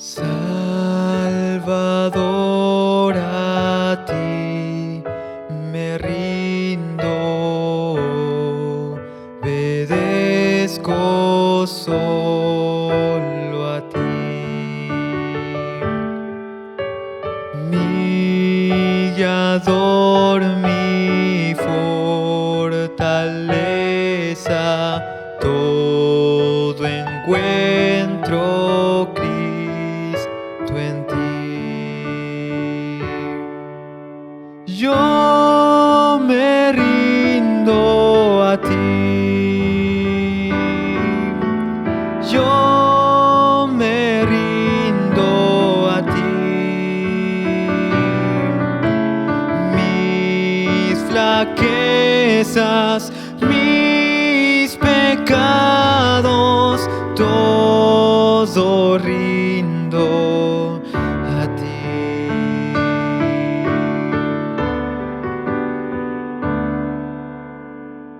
Salvador, a ti me rindo, obedezco solo a ti, mi guiador, mi fortaleza, todo encuentro Cristo en ti. Yo me rindo a ti. Yo me rindo a ti. Mis flaquezas, mis pecados, todo rindo a ti.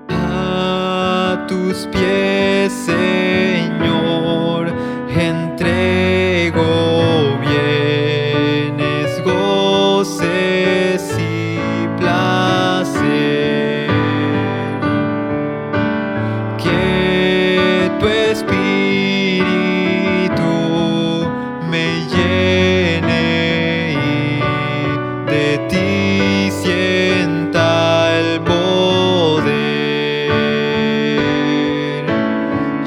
A tus pies, Señor, entrego bienes, goces y placer. Que tu espíritu me llene y de ti sienta el poder.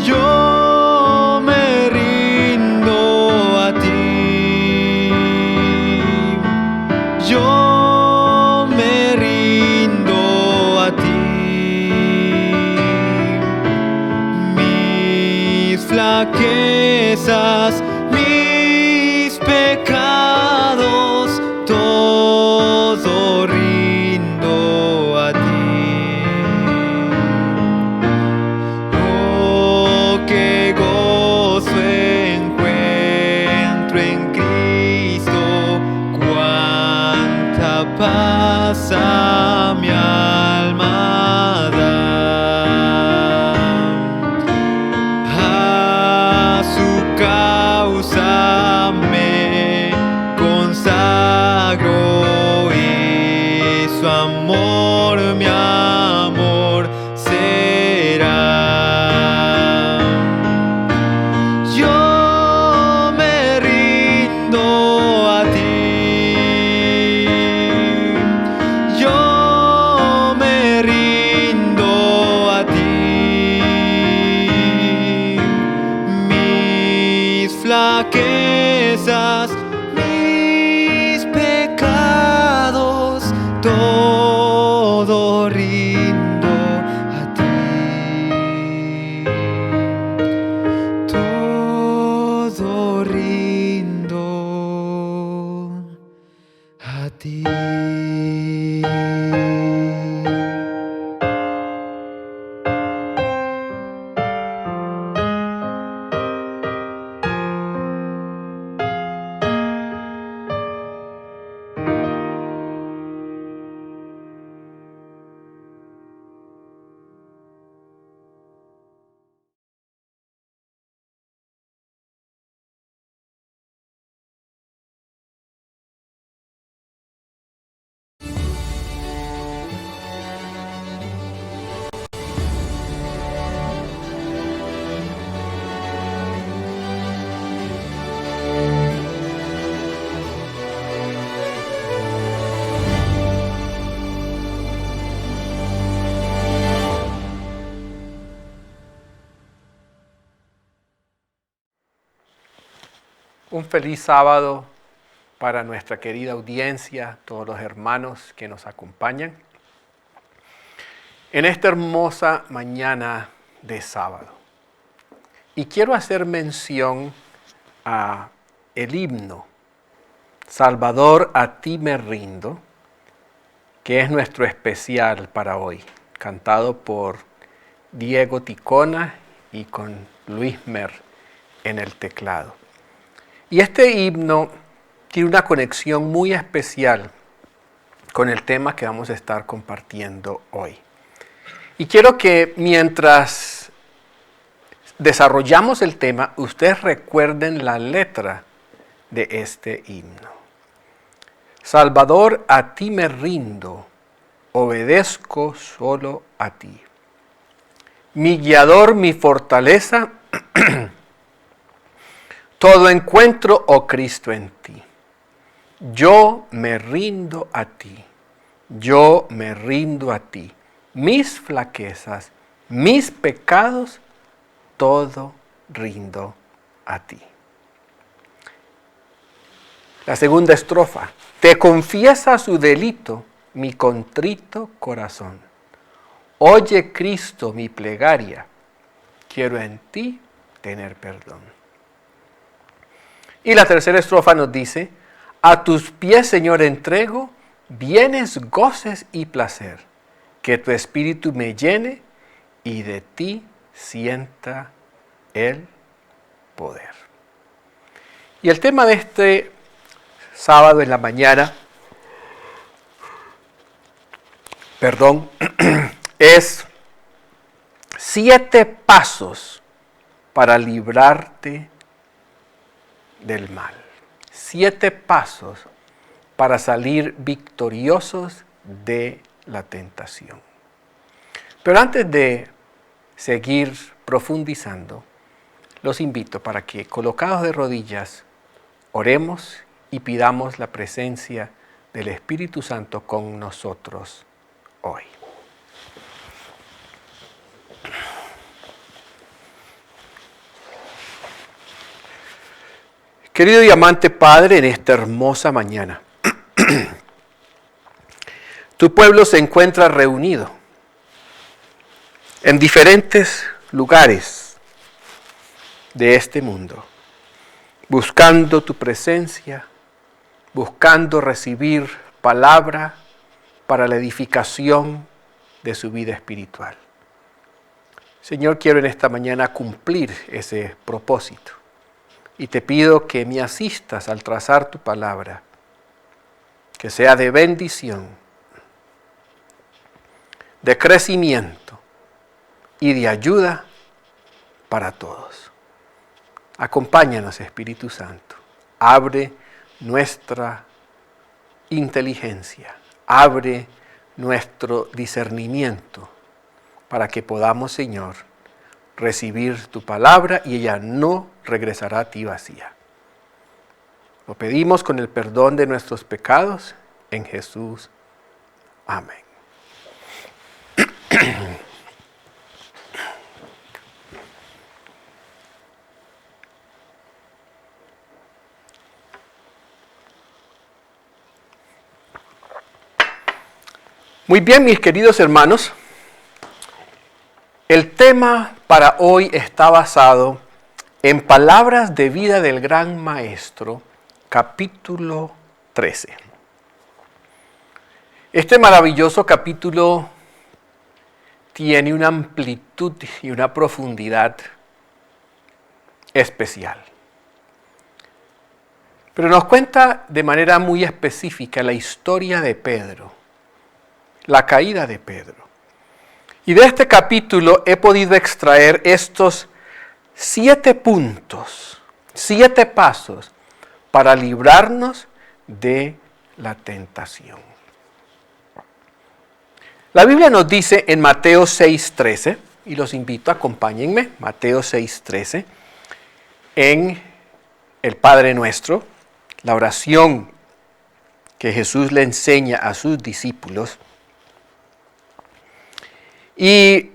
Yo me rindo a ti. Yo me rindo a ti. Mis flaquezas, mis pecados, todo rindo a ti. Oh, qué gozo encuentro en Cristo, cuánta paz a mi alma da. A su causa me consagro y su amor mi amor será. Yo me rindo a ti. Yo me rindo a ti. Mis flaquezas, mis pecados, todo rindo a ti. Todo rindo a ti. Un feliz sábado para nuestra querida audiencia, todos los hermanos que nos acompañan en esta hermosa mañana de sábado. Y quiero hacer mención a el himno Salvador, a ti me rindo, que es nuestro especial para hoy, cantado por Diego Ticona y con Luis Mer en el teclado. Y este himno tiene una conexión muy especial con el tema que vamos a estar compartiendo hoy. Y quiero que mientras desarrollamos el tema, ustedes recuerden la letra de este himno. Salvador, a ti me rindo, obedezco solo a ti. Mi guiador, mi fortaleza, todo encuentro, oh Cristo, en ti. Yo me rindo a ti, yo me rindo a ti. Mis flaquezas, mis pecados, todo rindo a ti. La segunda estrofa. Te confiesa su delito mi contrito corazón. Oye, Cristo, mi plegaria, quiero en ti tener perdón. Y la tercera estrofa nos dice, a tus pies, Señor, entrego bienes, goces y placer, que tu espíritu me llene y de ti sienta el poder. Y el tema de este sábado en la mañana, es 7 pasos para librarte del mal. 7 pasos para salir victoriosos de la tentación. Pero antes de seguir profundizando, los invito para que, colocados de rodillas, oremos y pidamos la presencia del Espíritu Santo con nosotros hoy. Querido y amante Padre, en esta hermosa mañana, tu pueblo se encuentra reunido en diferentes lugares de este mundo, buscando tu presencia, buscando recibir palabra para la edificación de su vida espiritual. Señor, quiero en esta mañana cumplir ese propósito y te pido que me asistas al trazar tu palabra, que sea de bendición, de crecimiento y de ayuda para todos. Acompáñanos, Espíritu Santo. Abre nuestra inteligencia, abre nuestro discernimiento para que podamos, Señor, recibir tu palabra y ella no regresará a ti vacía. Lo pedimos con el perdón de nuestros pecados en Jesús. Amén. Muy bien, mis queridos hermanos, el tema para hoy está basado en Palabras de Vida del Gran Maestro, capítulo 13. Este maravilloso capítulo tiene una amplitud y una profundidad especial. Pero nos cuenta de manera muy específica la historia de Pedro, la caída de Pedro. Y de este capítulo he podido extraer estos 7 puntos, 7 pasos para librarnos de la tentación. La Biblia nos dice en Mateo 6:13, y los invito, acompáñenme, Mateo 6:13, en el Padre Nuestro, la oración que Jesús le enseña a sus discípulos. Y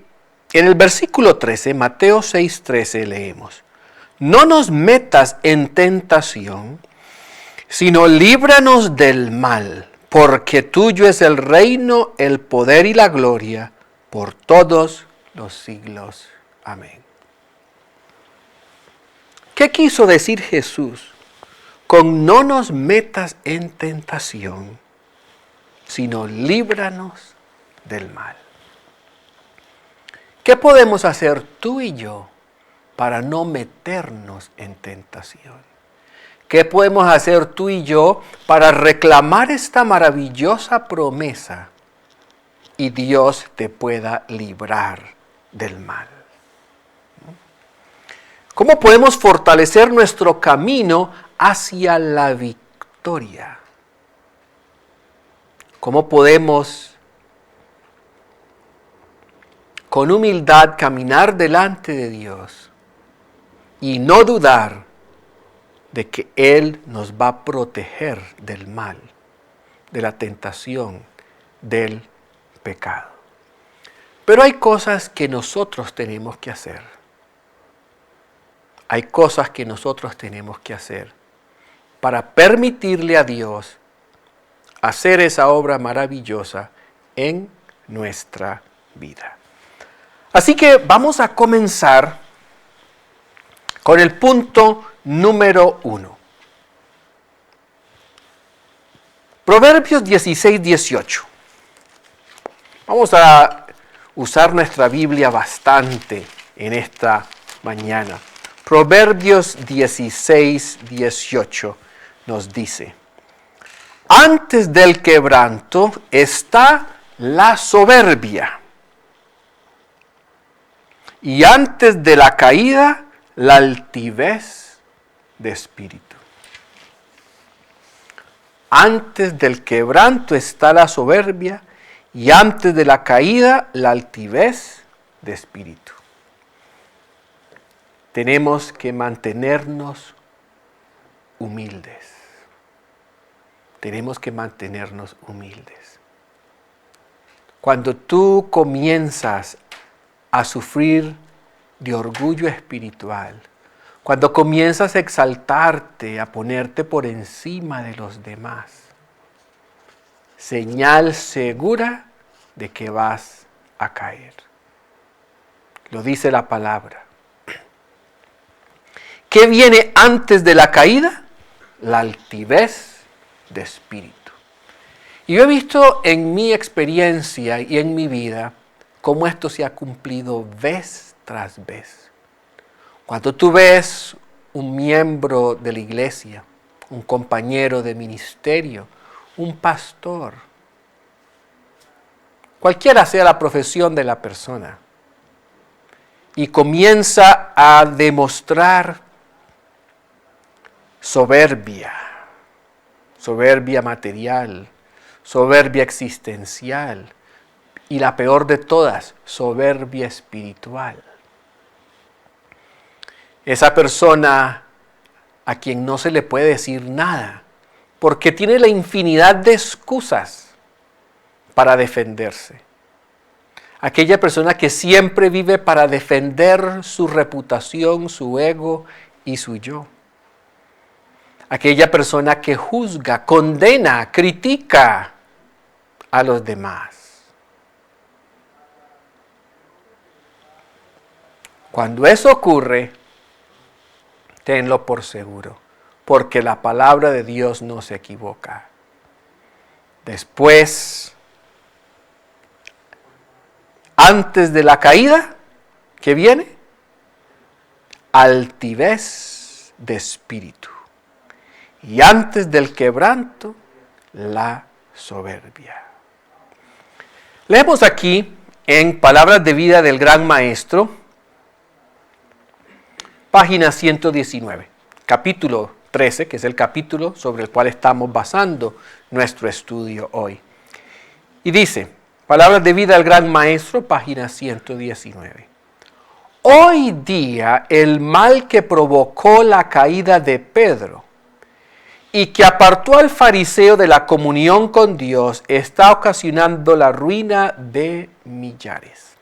en el versículo 13, Mateo 6:13, leemos: no nos metas en tentación, sino líbranos del mal, porque tuyo es el reino, el poder y la gloria, por todos los siglos. Amén. ¿Qué quiso decir Jesús con no nos metas en tentación, sino líbranos del mal? ¿Qué podemos hacer tú y yo para no meternos en tentación? ¿Qué podemos hacer tú y yo para reclamar esta maravillosa promesa y Dios te pueda librar del mal? ¿Cómo podemos fortalecer nuestro camino hacia la victoria. ¿Cómo podemos con humildad caminar delante de Dios y no dudar de que Él nos va a proteger del mal, de la tentación, del pecado? Pero hay cosas que nosotros tenemos que hacer. Hay cosas que nosotros tenemos que hacer para permitirle a Dios hacer esa obra maravillosa en nuestra vida. Así que vamos a comenzar con el punto número 1. Proverbios 16, 18. Vamos a usar nuestra Biblia bastante en esta mañana. Proverbios 16, 18 nos dice: antes del quebranto está la soberbia, y antes de la caída, la altivez de espíritu. Antes del quebranto está la soberbia, y antes de la caída, la altivez de espíritu. Tenemos que mantenernos humildes. Tenemos que mantenernos humildes. Cuando tú comienzas a sufrir de orgullo espiritual, cuando comienzas a exaltarte, a ponerte por encima de los demás, señal segura de que vas a caer. Lo dice la palabra. ¿Qué viene antes de la caída? La altivez de espíritu. Y yo he visto en mi experiencia y en mi vida cómo esto se ha cumplido vez tras vez. Cuando tú ves un miembro de la iglesia, un compañero de ministerio, un pastor, cualquiera sea la profesión de la persona, y comienza a demostrar soberbia material, soberbia existencial, y la peor de todas, soberbia espiritual. Esa persona a quien no se le puede decir nada, porque tiene la infinidad de excusas para defenderse. Aquella persona que siempre vive para defender su reputación, su ego y su yo. Aquella persona que juzga, condena, critica a los demás. Cuando eso ocurre, tenlo por seguro, porque la palabra de Dios no se equivoca. Después, antes de la caída, ¿qué viene? Altivez de espíritu. Y antes del quebranto, la soberbia. Leemos aquí en Palabras de Vida del Gran Maestro, página 119, capítulo 13, que es el capítulo sobre el cual estamos basando nuestro estudio hoy. Y dice, Palabras de Vida del Gran Maestro, página 119. Hoy día el mal que provocó la caída de Pedro y que apartó al fariseo de la comunión con Dios está ocasionando la ruina de millares.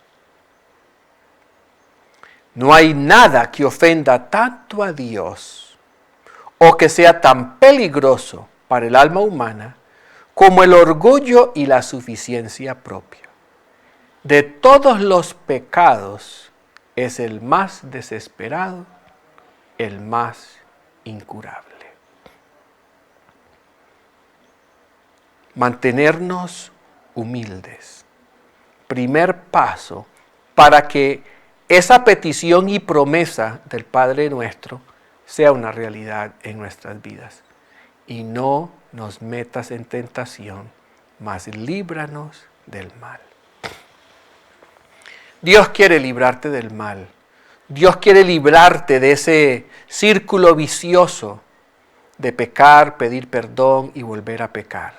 No hay nada que ofenda tanto a Dios o que sea tan peligroso para el alma humana como el orgullo y la suficiencia propia. De todos los pecados es el más desesperado, el más incurable. Mantenernos humildes. Primer paso para que esa petición y promesa del Padre nuestro sea una realidad en nuestras vidas. Y no nos metas en tentación, mas líbranos del mal. Dios quiere librarte del mal. Dios quiere librarte de ese círculo vicioso de pecar, pedir perdón y volver a pecar.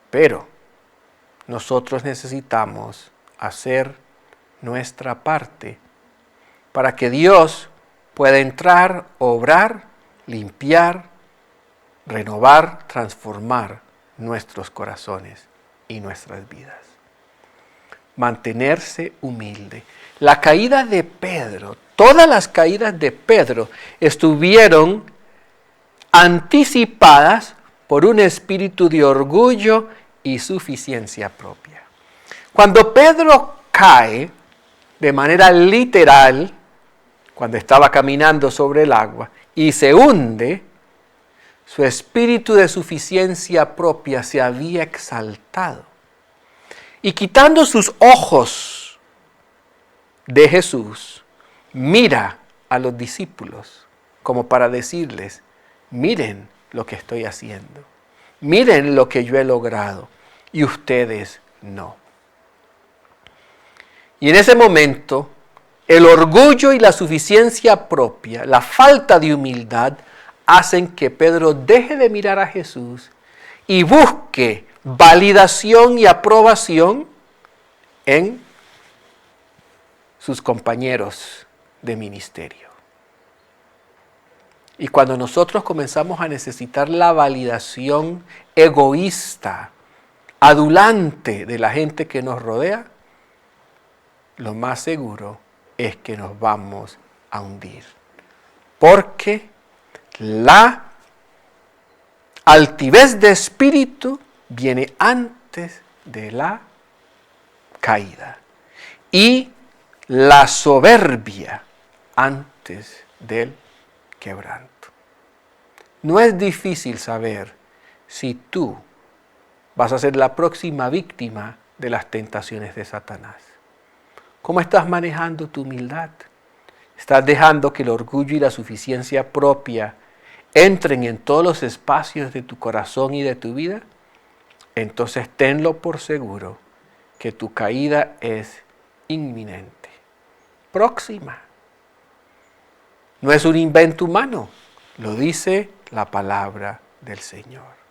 Pero nosotros necesitamos hacer nuestra parte para que Dios pueda entrar, obrar, limpiar, renovar, transformar nuestros corazones y nuestras vidas. Mantenerse humilde. La caída de Pedro, todas las caídas de Pedro estuvieron anticipadas por un espíritu de orgullo y suficiencia propia. Cuando Pedro cae de manera literal, cuando estaba caminando sobre el agua y se hunde, su espíritu de suficiencia propia se había exaltado. Y quitando sus ojos de Jesús, mira a los discípulos como para decirles, miren lo que estoy haciendo, miren lo que yo he logrado y ustedes no. Y en ese momento, el orgullo y la suficiencia propia, la falta de humildad, hacen que Pedro deje de mirar a Jesús y busque validación y aprobación en sus compañeros de ministerio. Y cuando nosotros comenzamos a necesitar la validación egoísta, adulante de la gente que nos rodea, lo más seguro es que nos vamos a hundir. Porque la altivez de espíritu viene antes de la caída y la soberbia antes del quebranto. No es difícil saber si tú vas a ser la próxima víctima de las tentaciones de Satanás. ¿Cómo estás manejando tu humildad? ¿Estás dejando que el orgullo y la suficiencia propia entren en todos los espacios de tu corazón y de tu vida? Entonces tenlo por seguro que tu caída es inminente, próxima. No es un invento humano, lo dice la palabra del Señor.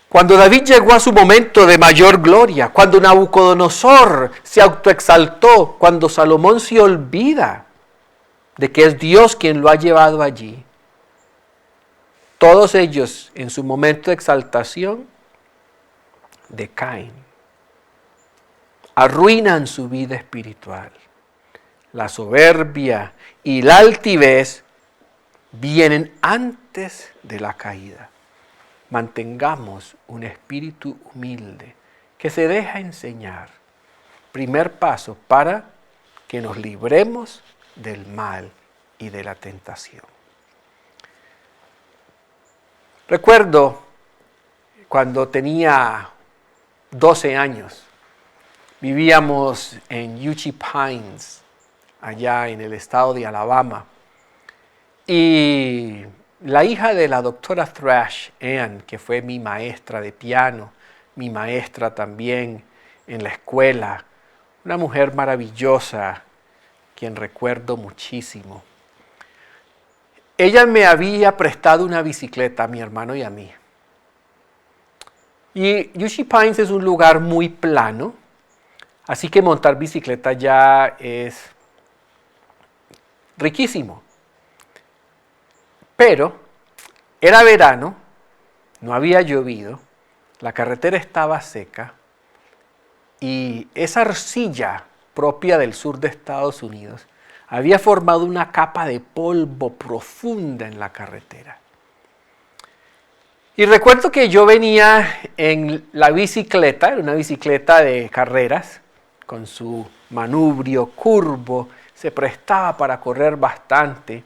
Cuando David llegó a su momento de mayor gloria, cuando Nabucodonosor se autoexaltó, cuando Salomón se olvida de que es Dios quien lo ha llevado allí, todos ellos en su momento de exaltación decaen, arruinan su vida espiritual. La soberbia y la altivez vienen antes de la caída. Mantengamos un espíritu humilde que se deja enseñar. Primer paso para que nos libremos del mal y de la tentación. Recuerdo cuando tenía 12 años, vivíamos en Uchee Pines, allá en el estado de Alabama, y la hija de la doctora Thrash, Ann, que fue mi maestra de piano, mi maestra también en la escuela, una mujer maravillosa, quien recuerdo muchísimo. Ella me había prestado una bicicleta a mi hermano y a mí. Y Uchee Pines es un lugar muy plano, así que montar bicicleta ya es riquísimo. Pero era verano, no había llovido, la carretera estaba seca y esa arcilla propia del sur de Estados Unidos había formado una capa de polvo profunda en la carretera. Y recuerdo que yo venía en la bicicleta, era una bicicleta de carreras, con su manubrio curvo, se prestaba para correr bastante.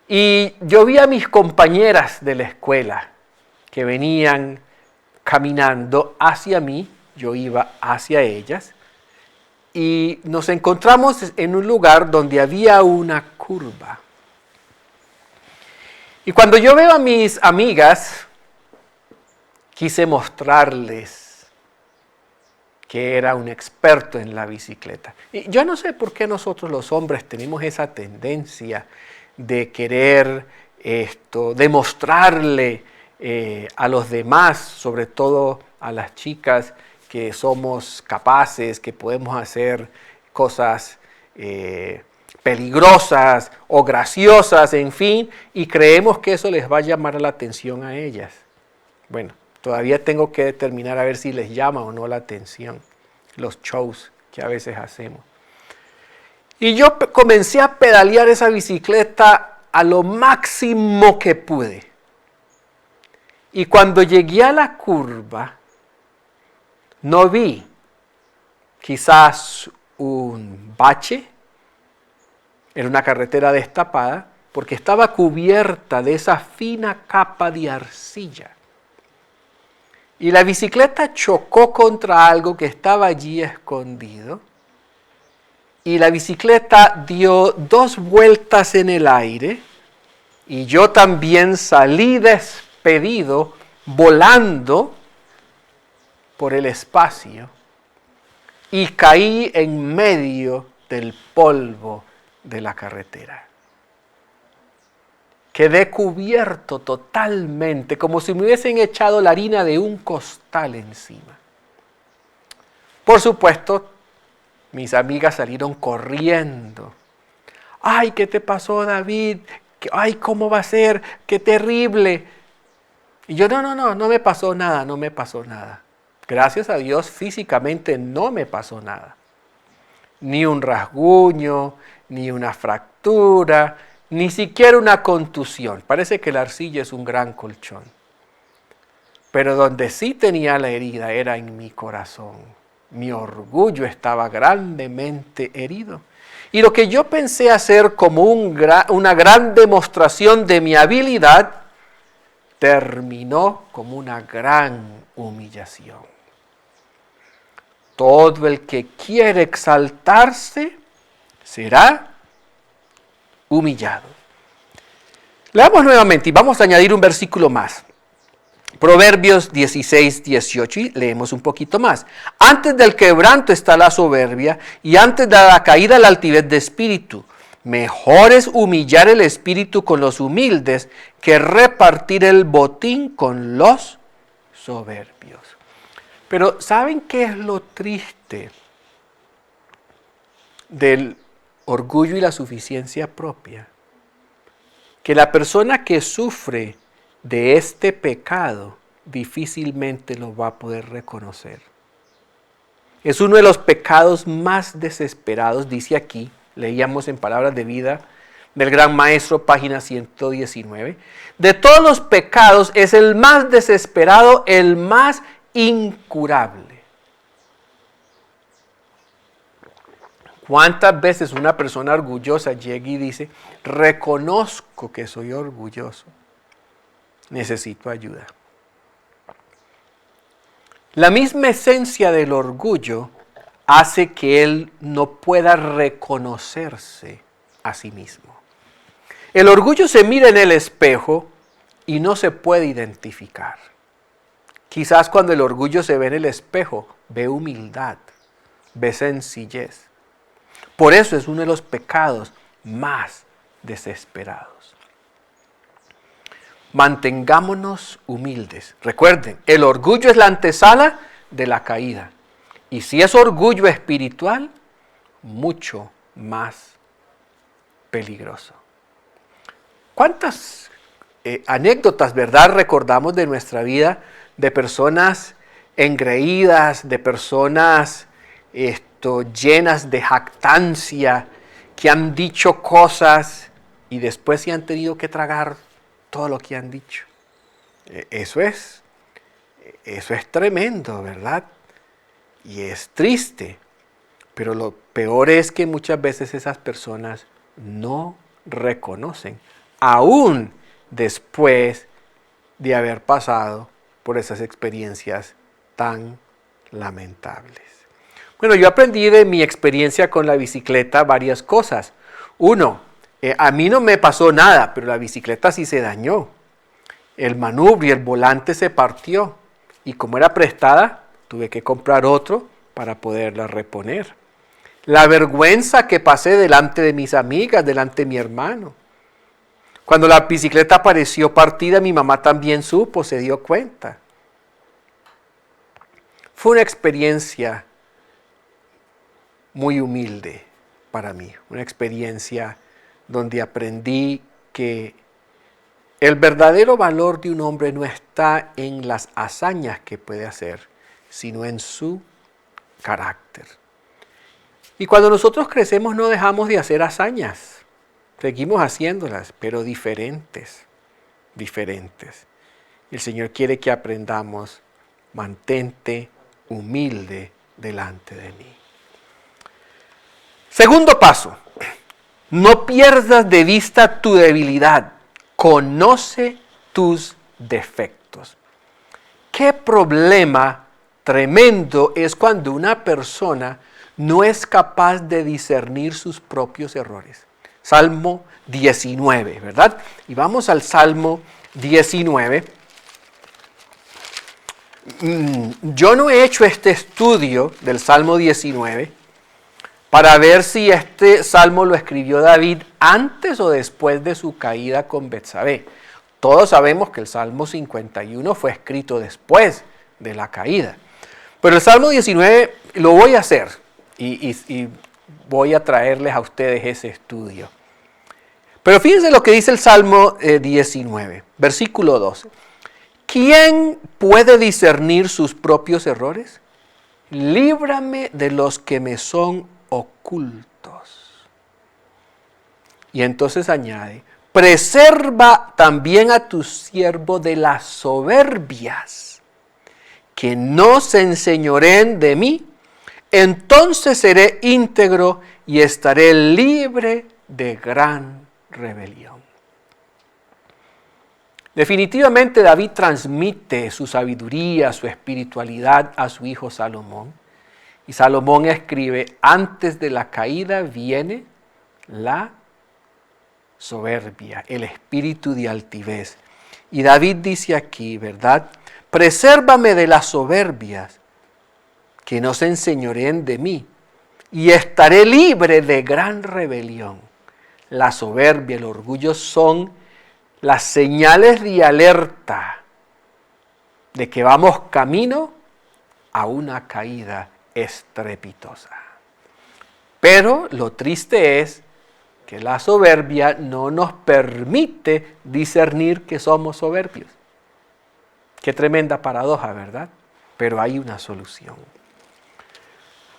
Y yo vi a mis compañeras de la escuela que venían caminando hacia mí, yo iba hacia ellas, y nos encontramos en un lugar donde había una curva. Y cuando yo veo a mis amigas, quise mostrarles que era un experto en la bicicleta. Y yo no sé por qué nosotros los hombres tenemos esa tendencia de querer demostrarle a los demás, sobre todo a las chicas, que somos capaces, que podemos hacer cosas peligrosas o graciosas, en fin, y creemos que eso les va a llamar la atención a ellas. Bueno, todavía tengo que determinar a ver si les llama o no la atención los shows que a veces hacemos. Y yo comencé a pedalear esa bicicleta a lo máximo que pude. Y cuando llegué a la curva, no vi quizás un bache, era una carretera destapada, porque estaba cubierta de esa fina capa de arcilla. Y la bicicleta chocó contra algo que estaba allí escondido. Y la bicicleta dio 2 vueltas en el aire. Y yo también salí despedido, volando por el espacio. Y caí en medio del polvo de la carretera. Quedé cubierto totalmente, como si me hubiesen echado la harina de un costal encima. Por supuesto, mis amigas salieron corriendo. ¡Ay, qué te pasó, David! ¡Ay, cómo va a ser! ¡Qué terrible! Y yo, no me pasó nada, no me pasó nada. Gracias a Dios, físicamente no me pasó nada. Ni un rasguño, ni una fractura, ni siquiera una contusión. Parece que la arcilla es un gran colchón. Pero donde sí tenía la herida era en mi corazón. Mi orgullo estaba grandemente herido. Y lo que yo pensé hacer como una gran demostración de mi habilidad, terminó como una gran humillación. Todo el que quiere exaltarse será humillado. Leamos nuevamente y vamos a añadir un versículo más. Proverbios 16, 18 y leemos un poquito más. Antes del quebranto está la soberbia y antes de la caída la altivez de espíritu. Mejor es humillar el espíritu con los humildes que repartir el botín con los soberbios. Pero ¿saben qué es lo triste del orgullo y la suficiencia propia? Que la persona que sufre de este pecado difícilmente lo va a poder reconocer. Es uno de los pecados más desesperados, dice aquí, leíamos en Palabras de Vida del Gran Maestro, página 119. De todos los pecados es el más desesperado, el más incurable. ¿Cuántas veces una persona orgullosa llega y dice, reconozco que soy orgulloso, necesito ayuda? La misma esencia del orgullo hace que él no pueda reconocerse a sí mismo. El orgullo se mira en el espejo y no se puede identificar. Quizás cuando el orgullo se ve en el espejo, ve humildad, ve sencillez. Por eso es uno de los pecados más desesperados. Mantengámonos humildes. Recuerden, el orgullo es la antesala de la caída. Y si es orgullo espiritual, mucho más peligroso. ¿Cuántas anécdotas, verdad, recordamos de nuestra vida de personas engreídas, de personas llenas de jactancia, que han dicho cosas y después se han tenido que tragar todo lo que han dicho? Eso es tremendo, ¿verdad? Y es triste, pero lo peor es que muchas veces esas personas no reconocen, aún después de haber pasado por esas experiencias tan lamentables. Bueno, yo aprendí de mi experiencia con la bicicleta varias cosas. Uno, a mí no me pasó nada, pero la bicicleta sí se dañó. El manubrio, el volante se partió y como era prestada, tuve que comprar otro para poderla reponer. La vergüenza que pasé delante de mis amigas, delante de mi hermano. Cuando la bicicleta apareció partida, mi mamá también supo, se dio cuenta. Fue una experiencia muy humilde para mí, una experiencia donde aprendí que el verdadero valor de un hombre no está en las hazañas que puede hacer, sino en su carácter. Y cuando nosotros crecemos no dejamos de hacer hazañas, seguimos haciéndolas, pero diferentes. El Señor quiere que aprendamos, mantente humilde delante de mí. Segundo paso, no pierdas de vista tu debilidad, conoce tus defectos. ¿Qué problema tremendo es cuando una persona no es capaz de discernir sus propios errores? Salmo 19, ¿verdad? Y vamos al Salmo 19. Yo no he hecho este estudio del Salmo 19 para ver si este salmo lo escribió David antes o después de su caída con Betsabé. Todos sabemos que el Salmo 51 fue escrito después de la caída. Pero el Salmo 19 lo voy a hacer y voy a traerles a ustedes ese estudio. Pero fíjense lo que dice el Salmo 19, versículo 12. ¿Quién puede discernir sus propios errores? Líbrame de los que me son ocultos. Y entonces añade, preserva también a tu siervo de las soberbias, que no se enseñoreen de mí, entonces seré íntegro y estaré libre de gran rebelión. Definitivamente David transmite su sabiduría, su espiritualidad a su hijo Salomón. Y Salomón escribe, antes de la caída viene la soberbia, el espíritu de altivez. Y David dice aquí, ¿verdad? Presérvame de las soberbias, que no se enseñoreen de mí, y estaré libre de gran rebelión. La soberbia, el orgullo son las señales de alerta de que vamos camino a una caída estrepitosa. Pero lo triste es que la soberbia no nos permite discernir que somos soberbios. Qué tremenda paradoja, ¿verdad? Pero hay una solución.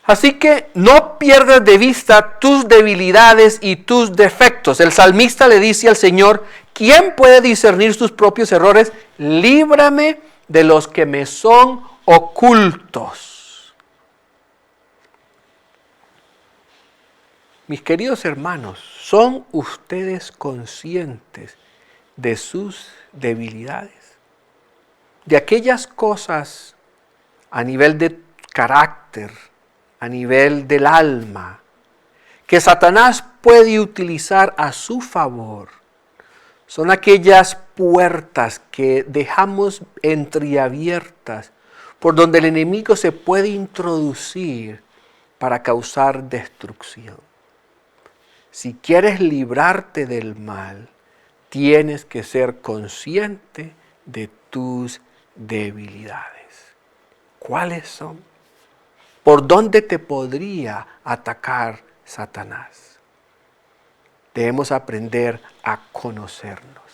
Así que no pierdas de vista tus debilidades y tus defectos. El salmista le dice al Señor, ¿quién puede discernir sus propios errores? Líbrame de los que me son ocultos. Mis queridos hermanos, ¿son ustedes conscientes de sus debilidades? De aquellas cosas a nivel de carácter, a nivel del alma, que Satanás puede utilizar a su favor. Son aquellas puertas que dejamos entreabiertas por donde el enemigo se puede introducir para causar destrucción. Si quieres librarte del mal, tienes que ser consciente de tus debilidades. ¿Cuáles son? ¿Por dónde te podría atacar Satanás? Debemos aprender a conocernos.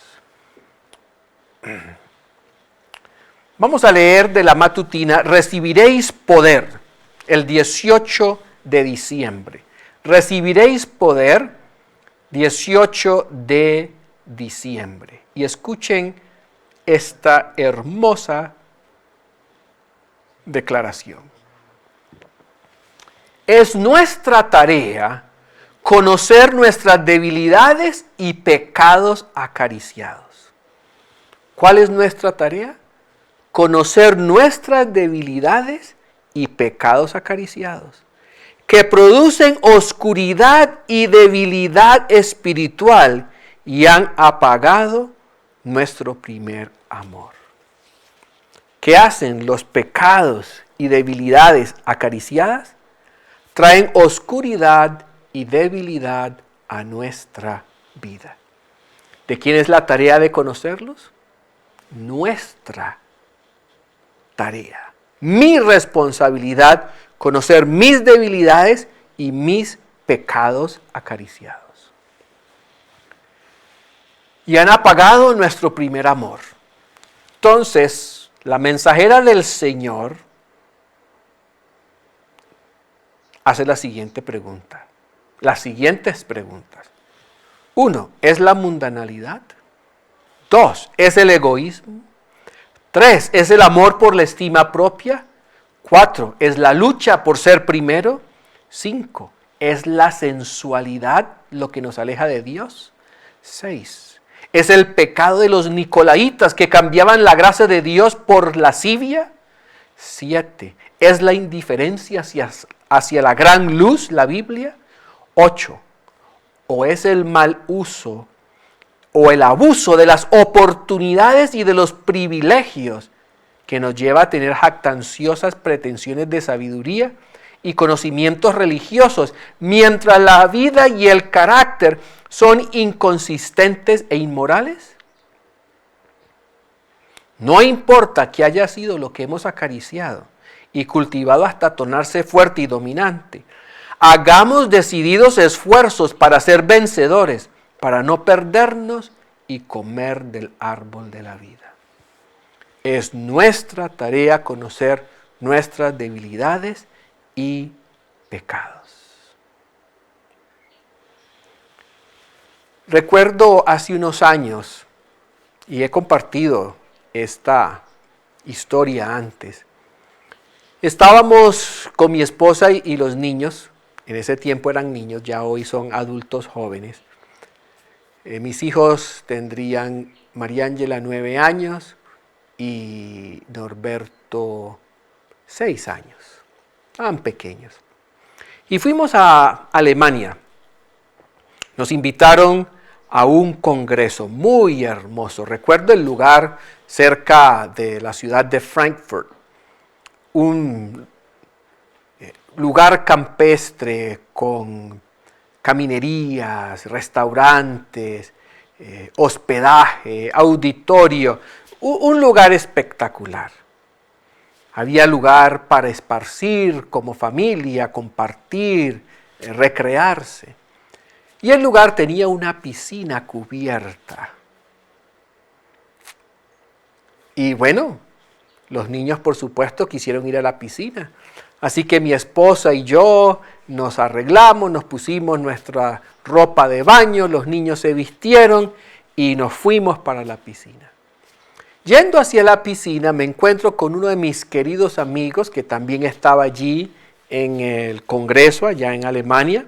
Vamos a leer de la matutina, recibiréis poder, el 18 de diciembre. Recibiréis poder, 18 de diciembre. Y escuchen esta hermosa declaración. Es nuestra tarea conocer nuestras debilidades y pecados acariciados. ¿Cuál es nuestra tarea? Conocer nuestras debilidades y pecados acariciados, que producen oscuridad y debilidad espiritual y han apagado nuestro primer amor. ¿Qué hacen los pecados y debilidades acariciadas? Traen oscuridad y debilidad a nuestra vida. ¿De quién es la tarea de conocerlos? Nuestra tarea. Mi responsabilidad, conocer mis debilidades y mis pecados acariciados. Y han apagado nuestro primer amor. Entonces, la mensajera del Señor hace la siguiente pregunta. Las siguientes preguntas. 1. ¿Es la mundanalidad? 2. ¿Es el egoísmo? 3. ¿Es el amor por la estima propia? 4. ¿Es la lucha por ser primero? 5. ¿Es la sensualidad lo que nos aleja de Dios? 6. ¿Es el pecado de los nicolaitas que cambiaban la gracia de Dios por lascivia? 7. ¿Es la indiferencia hacia la gran luz, la Biblia? 8. ¿O es el mal uso o el abuso de las oportunidades y de los privilegios que nos lleva a tener jactanciosas pretensiones de sabiduría y conocimientos religiosos, mientras la vida y el carácter son inconsistentes e inmorales? No importa que haya sido lo que hemos acariciado y cultivado hasta tornarse fuerte y dominante. Hagamos decididos esfuerzos para ser vencedores, para no perdernos y comer del árbol de la vida. Es nuestra tarea conocer nuestras debilidades y pecados. Recuerdo hace unos años, y he compartido esta historia antes, estábamos con mi esposa y los niños. En ese tiempo eran niños, ya hoy son adultos jóvenes. Mis hijos tendrían María Ángela 9 años y Norberto 6 años. Estaban pequeños. Y fuimos a Alemania. Nos invitaron a un congreso muy hermoso. Recuerdo el lugar cerca de la ciudad de Frankfurt. Un lugar campestre con caminerías, restaurantes, hospedaje, auditorio, un lugar espectacular. Había lugar para esparcir como familia, compartir, recrearse. Y el lugar tenía una piscina cubierta. Y bueno, los niños por supuesto quisieron ir a la piscina. Así que mi esposa y yo nos arreglamos, nos pusimos nuestra ropa de baño, los niños se vistieron y nos fuimos para la piscina. Yendo hacia la piscina me encuentro con uno de mis queridos amigos que también estaba allí en el congreso allá en Alemania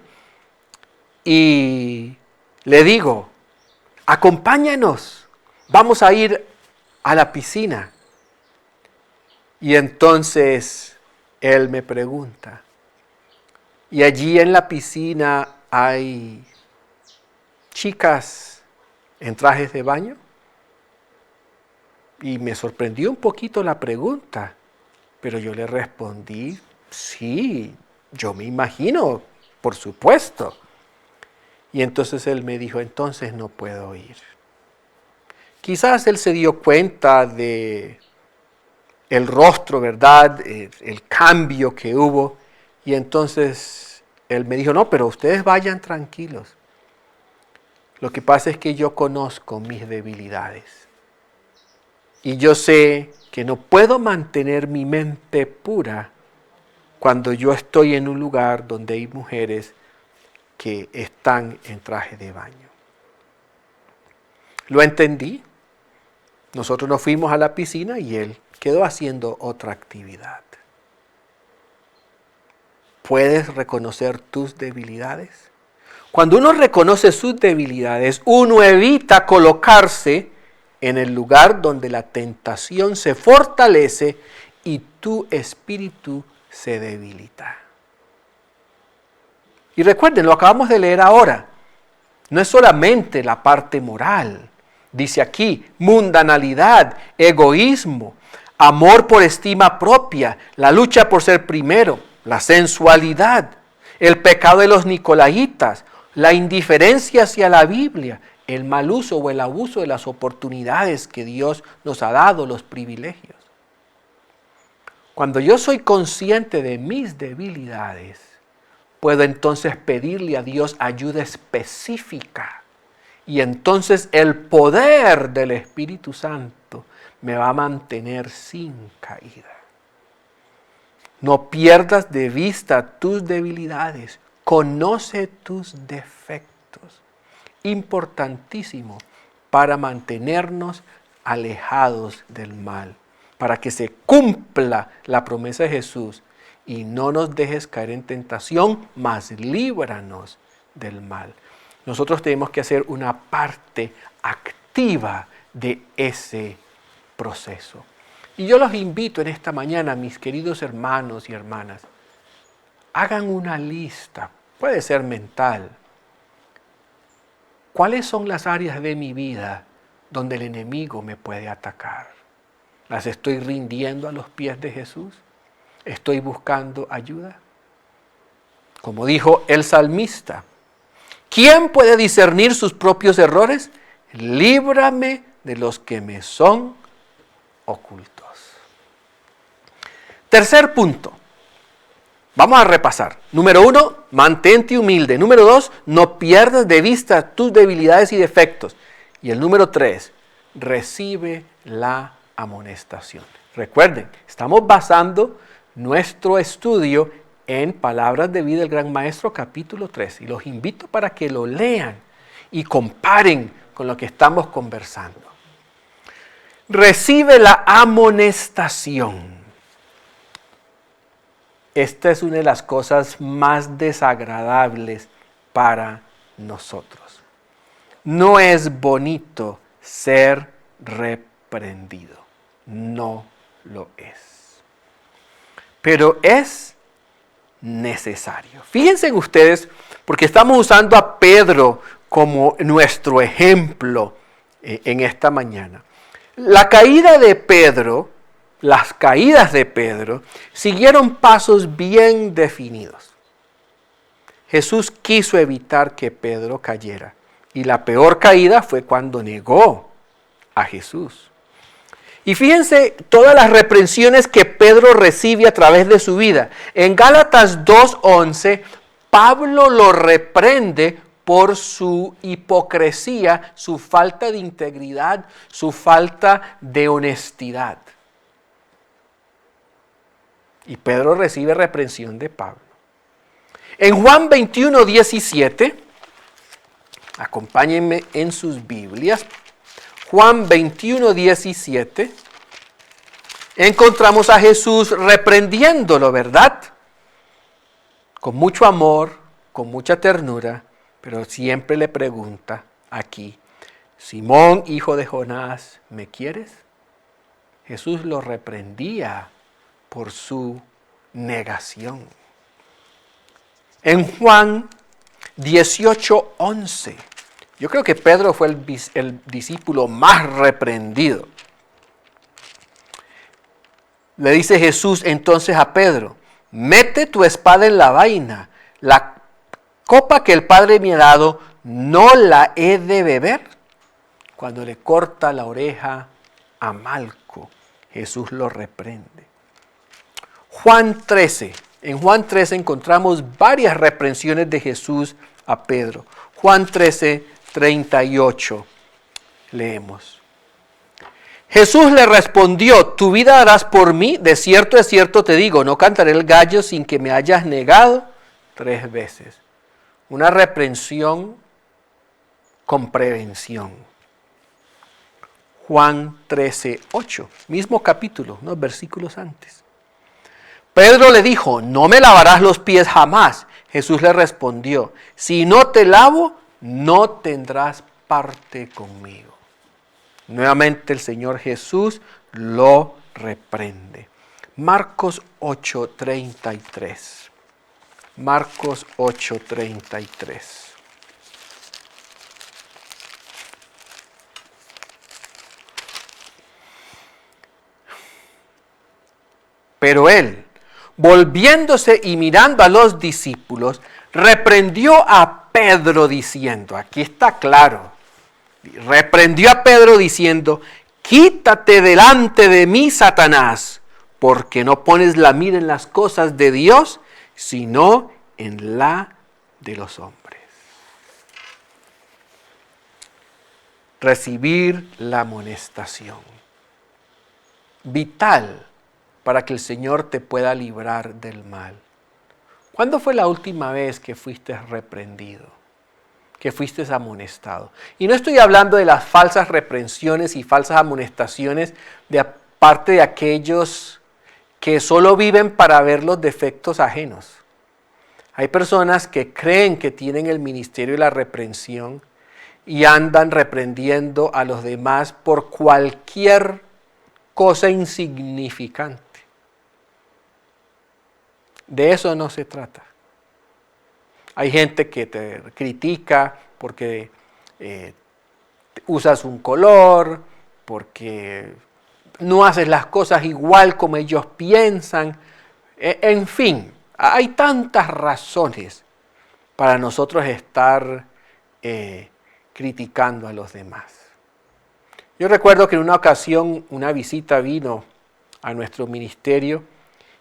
y le digo, acompáñanos, vamos a ir a la piscina. Y entonces él me pregunta, ¿y allí en la piscina hay chicas en trajes de baño? Y me sorprendió un poquito la pregunta, pero yo le respondí, sí, yo me imagino, por supuesto. Y entonces él me dijo, entonces no puedo ir. Quizás él se dio cuenta de el rostro, ¿verdad? El cambio que hubo. Y entonces él me dijo, no, pero ustedes vayan tranquilos. Lo que pasa es que yo conozco mis debilidades. Y yo sé que no puedo mantener mi mente pura cuando yo estoy en un lugar donde hay mujeres que están en traje de baño. Lo entendí. Nosotros nos fuimos a la piscina y él quedó haciendo otra actividad. ¿Puedes reconocer tus debilidades? Cuando uno reconoce sus debilidades, uno evita colocarse en el lugar donde la tentación se fortalece y tu espíritu se debilita. Y recuerden, lo acabamos de leer ahora. No es solamente la parte moral. Dice aquí, mundanalidad, egoísmo, amor por estima propia, la lucha por ser primero, la sensualidad, el pecado de los nicolaitas, la indiferencia hacia la Biblia, el mal uso o el abuso de las oportunidades que Dios nos ha dado, los privilegios. Cuando yo soy consciente de mis debilidades, puedo entonces pedirle a Dios ayuda específica. Y entonces el poder del Espíritu Santo me va a mantener sin caída. No pierdas de vista tus debilidades. Conoce tus defectos. Importantísimo para mantenernos alejados del mal. Para que se cumpla la promesa de Jesús. Y no nos dejes caer en tentación, mas líbranos del mal. Nosotros tenemos que hacer una parte activa de ese proceso. Y yo los invito en esta mañana, mis queridos hermanos y hermanas, hagan una lista, puede ser mental. ¿Cuáles son las áreas de mi vida donde el enemigo me puede atacar? ¿Las estoy rindiendo a los pies de Jesús? ¿Estoy buscando ayuda? Como dijo el salmista, ¿quién puede discernir sus propios errores? Líbrame de los que me son ocultos. Tercer punto. Vamos a repasar. Número 1, mantente humilde. Número 2, no pierdas de vista tus debilidades y defectos. Y el número 3, recibe la amonestación. Recuerden, estamos basando nuestro estudio en Palabras de Vida del Gran Maestro, capítulo 3. Y los invito para que lo lean y comparen con lo que estamos conversando. Recibe la amonestación. Esta es una de las cosas más desagradables para nosotros. No es bonito ser reprendido. No lo es. Pero es necesario. Fíjense ustedes, porque estamos usando a Pedro como nuestro ejemplo en esta mañana. La caída de Pedro, las caídas de Pedro, siguieron pasos bien definidos. Jesús quiso evitar que Pedro cayera. Y la peor caída fue cuando negó a Jesús. Y fíjense todas las reprensiones que Pedro recibe a través de su vida. En Gálatas 2:11, Pablo lo reprende por su hipocresía, su falta de integridad, su falta de honestidad. Y Pedro recibe reprensión de Pablo. En Juan 21:17, acompáñenme en sus Biblias, Juan 21:17, encontramos a Jesús reprendiéndolo, ¿verdad? Con mucho amor, con mucha ternura, pero siempre le pregunta aquí, Simón, hijo de Jonás, ¿me quieres? Jesús lo reprendía por su negación. En Juan 18:11, yo creo que Pedro fue el discípulo más reprendido. Le dice Jesús entonces a Pedro, mete tu espada en la vaina, la copa que el Padre me ha dado, ¿no la he de beber? Cuando le corta la oreja a Malco, Jesús lo reprende. Juan 13. En Juan 13 encontramos varias reprensiones de Jesús a Pedro. Juan 13:38. Leemos. Jesús le respondió, tu vida harás por mí, de cierto te digo, no cantaré el gallo sin que me hayas negado 3 veces. Una reprensión con prevención. Juan 13:8, mismo capítulo, unos versículos antes. Pedro le dijo, no me lavarás los pies jamás. Jesús le respondió, si no te lavo, no tendrás parte conmigo. Nuevamente el Señor Jesús lo reprende. Marcos 8:33. Marcos 8:33. Pero él, volviéndose y mirando a los discípulos, reprendió a Pedro diciendo, aquí está claro, reprendió a Pedro diciendo: quítate delante de mí, Satanás, porque no pones la mira en las cosas de Dios, sino en la de los hombres. Recibir la amonestación. Vital para que el Señor te pueda librar del mal. ¿Cuándo fue la última vez que fuiste reprendido? Que fuiste amonestado. Y no estoy hablando de las falsas reprensiones y falsas amonestaciones de parte de aquellos que solo viven para ver los defectos ajenos. Hay personas que creen que tienen el ministerio de la reprensión y andan reprendiendo a los demás por cualquier cosa insignificante. De eso no se trata. Hay gente que te critica porque usas un color, porque no haces las cosas igual como ellos piensan. En fin, hay tantas razones para nosotros estar criticando a los demás. Yo recuerdo que en una ocasión una visita vino a nuestro ministerio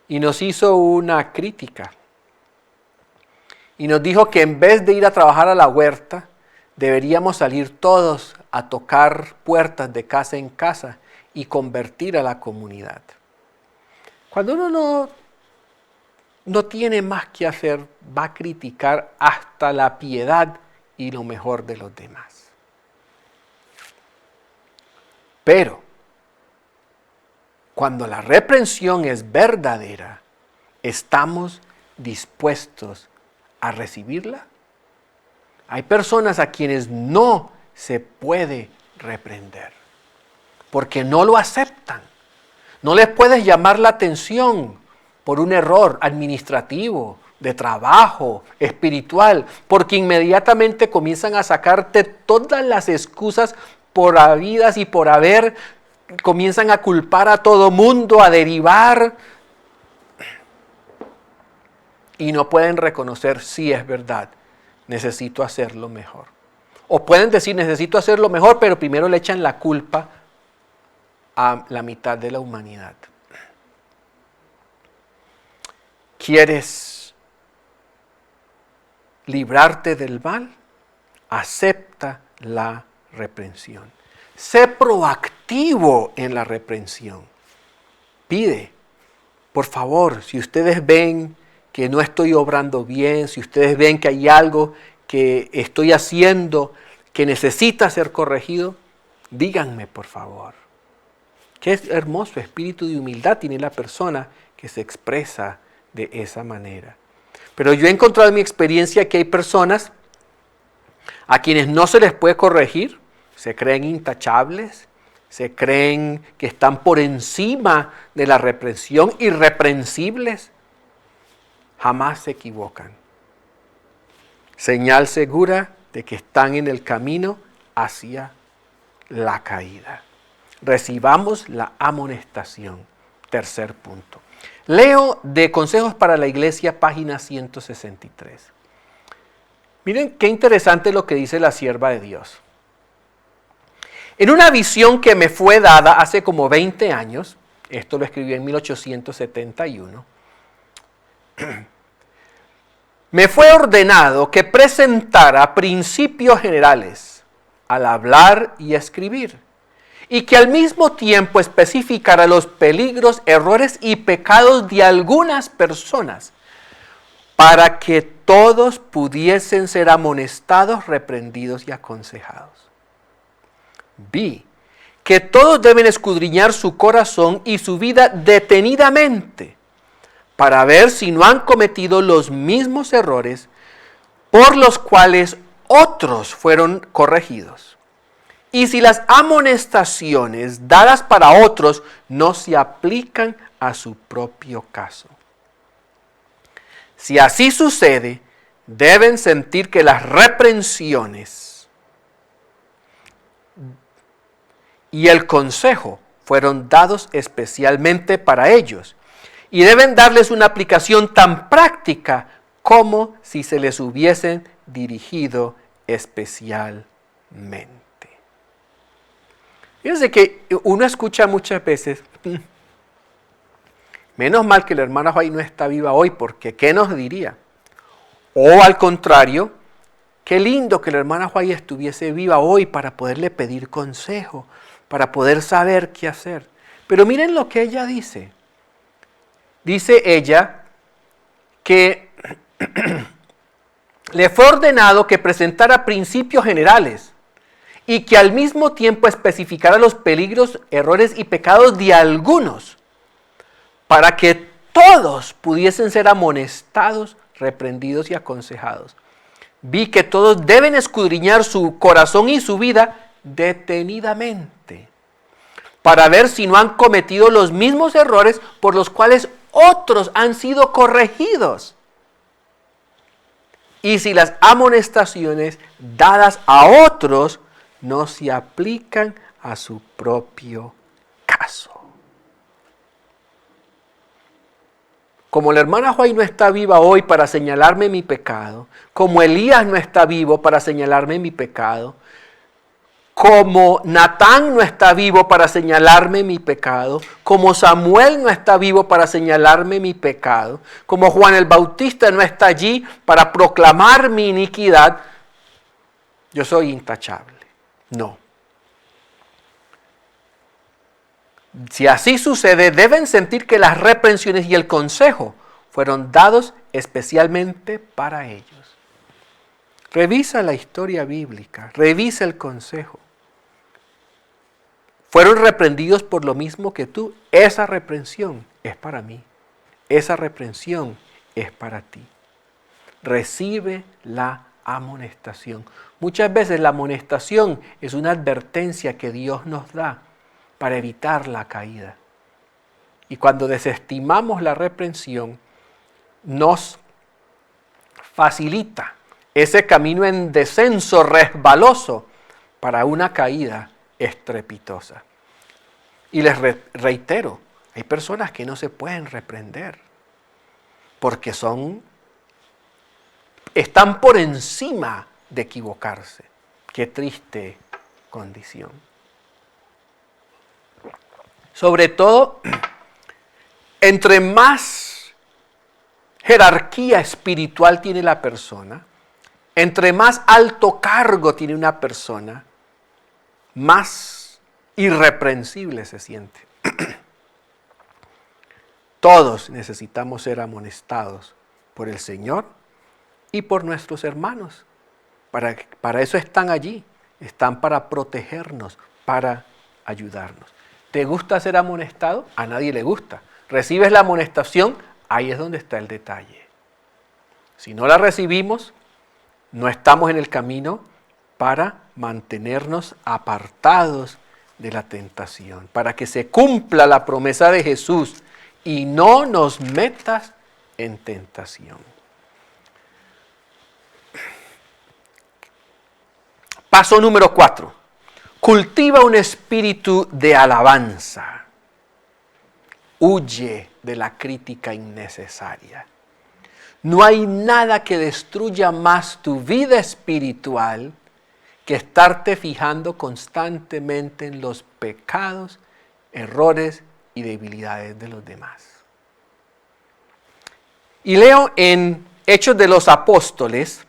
y nos hizo una crítica. Y nos dijo que en vez de ir a trabajar a la huerta, deberíamos salir todos a tocar puertas de casa en casa y convertir a la comunidad. Cuando uno no tiene más que hacer, va a criticar hasta la piedad y lo mejor de los demás. Pero cuando la reprensión es verdadera, estamos dispuestos a recibirla. Hay personas a quienes no se puede reprender porque no lo aceptan. No les puedes llamar la atención por un error administrativo, de trabajo, espiritual, porque inmediatamente comienzan a sacarte todas las excusas por habidas y por haber, comienzan a culpar a todo mundo, a derivar, y no pueden reconocer si es verdad, necesito hacerlo mejor. O pueden decir, necesito hacerlo mejor, pero primero le echan la culpa a la mitad de la humanidad. ¿Quieres librarte del mal? Acepta la reprensión. Sé proactivo en la reprensión. Pide, por favor, si ustedes ven que no estoy obrando bien, si ustedes ven que hay algo que estoy haciendo que necesita ser corregido, díganme, por favor. Qué hermoso espíritu de humildad tiene la persona que se expresa de esa manera. Pero yo he encontrado en mi experiencia que hay personas a quienes no se les puede corregir, se creen intachables, se creen que están por encima de la reprensión, irreprensibles. Jamás se equivocan. Señal segura de que están en el camino hacia la caída. Recibamos la amonestación. Tercer punto. Leo de Consejos para la Iglesia, página 163. Miren qué interesante lo que dice la sierva de Dios. En una visión que me fue dada hace como 20 años, esto lo escribió en 1871, me fue ordenado que presentara principios generales al hablar y escribir, y que al mismo tiempo especificara los peligros, errores y pecados de algunas personas, para que todos pudiesen ser amonestados, reprendidos y aconsejados. Vi que todos deben escudriñar su corazón y su vida detenidamente, para ver si no han cometido los mismos errores por los cuales otros fueron corregidos. Y si las amonestaciones dadas para otros no se aplican a su propio caso. Si así sucede, deben sentir que las reprensiones y el consejo fueron dados especialmente para ellos. Y deben darles una aplicación tan práctica como si se les hubiesen dirigido especialmente. Fíjense que uno escucha muchas veces, menos mal que la hermana Juay no está viva hoy, porque ¿qué nos diría? O al contrario, qué lindo que la hermana Juay estuviese viva hoy para poderle pedir consejo, para poder saber qué hacer. Pero miren lo que ella dice. Dice ella que le fue ordenado que presentara principios generales y que al mismo tiempo especificara los peligros, errores y pecados de algunos, para que todos pudiesen ser amonestados, reprendidos y aconsejados. Vi que todos deben escudriñar su corazón y su vida detenidamente, para ver si no han cometido los mismos errores por los cuales otros han sido corregidos. Y si las amonestaciones dadas a otros no se aplican a su propio caso. Como la hermana Juay no está viva hoy para señalarme mi pecado, como Elías no está vivo para señalarme mi pecado, como Natán no está vivo para señalarme mi pecado, como Samuel no está vivo para señalarme mi pecado, como Juan el Bautista no está allí para proclamar mi iniquidad, yo soy intachable. No. Si así sucede, deben sentir que las reprensiones y el consejo fueron dados especialmente para ellos. Revisa la historia bíblica, revisa el consejo. Fueron reprendidos por lo mismo que tú. Esa reprensión es para mí. Esa reprensión es para ti. Recibe la amonestación. Muchas veces la amonestación es una advertencia que Dios nos da para evitar la caída. Y cuando desestimamos la reprensión, nos facilita ese camino en descenso resbaloso para una caída estrepitosa. Y les reitero, hay personas que no se pueden reprender porque están por encima de equivocarse. Qué triste condición. Sobre todo, entre más jerarquía espiritual tiene la persona, entre más alto cargo tiene una persona, más irreprensible se siente. Todos necesitamos ser amonestados por el Señor y por nuestros hermanos. Para eso están allí, están para protegernos, para ayudarnos. ¿Te gusta ser amonestado? A nadie le gusta. ¿Recibes la amonestación? Ahí es donde está el detalle. Si no la recibimos, no estamos en el camino para mantenernos apartados de la tentación, para que se cumpla la promesa de Jesús y no nos metas en tentación. Paso número 4. Cultiva un espíritu de alabanza. Huye de la crítica innecesaria. No hay nada que destruya más tu vida espiritual que estarte fijando constantemente en los pecados, errores y debilidades de los demás. Y leo en Hechos de los Apóstoles,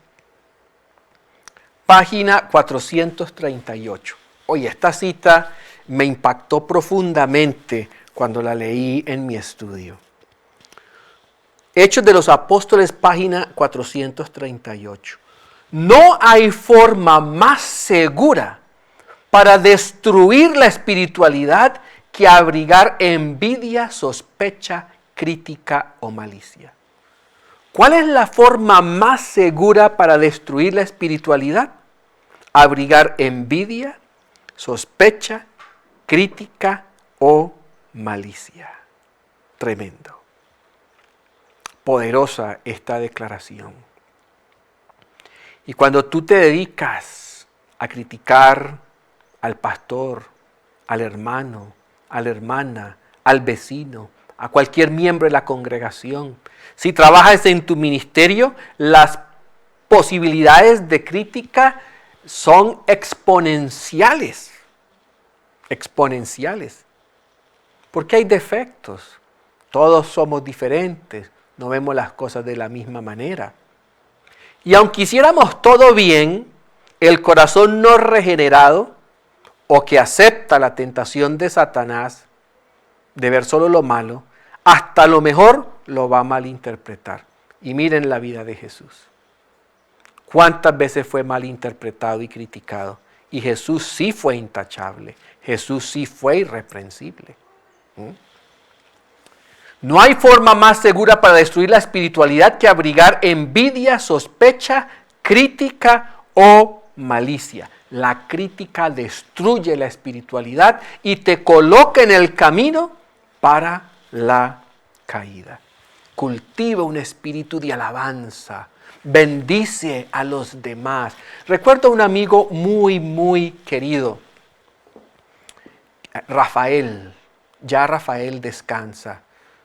página 438. Oye, esta cita me impactó profundamente cuando la leí en mi estudio. Hechos de los Apóstoles, página 438. No hay forma más segura para destruir la espiritualidad que abrigar envidia, sospecha, crítica o malicia. ¿Cuál es la forma más segura para destruir la espiritualidad? Abrigar envidia, sospecha, crítica o malicia. Tremendo. Poderosa esta declaración. Y cuando tú te dedicas a criticar al pastor, al hermano, a la hermana, al vecino, a cualquier miembro de la congregación, si trabajas en tu ministerio, las posibilidades de crítica son exponenciales. exponenciales. Porque hay defectos. Todos somos diferentes. No vemos las cosas de la misma manera. Y aunque hiciéramos todo bien, el corazón no regenerado o que acepta la tentación de Satanás de ver solo lo malo, hasta lo mejor lo va a malinterpretar. Y miren la vida de Jesús. ¿Cuántas veces fue malinterpretado y criticado? Y Jesús sí fue intachable. Jesús sí fue irreprensible. No hay forma más segura para destruir la espiritualidad que abrigar envidia, sospecha, crítica o malicia. La crítica destruye la espiritualidad y te coloca en el camino para la caída. Cultiva un espíritu de alabanza. Bendice a los demás. Recuerdo a un amigo muy querido, Rafael. Ya Rafael descansa.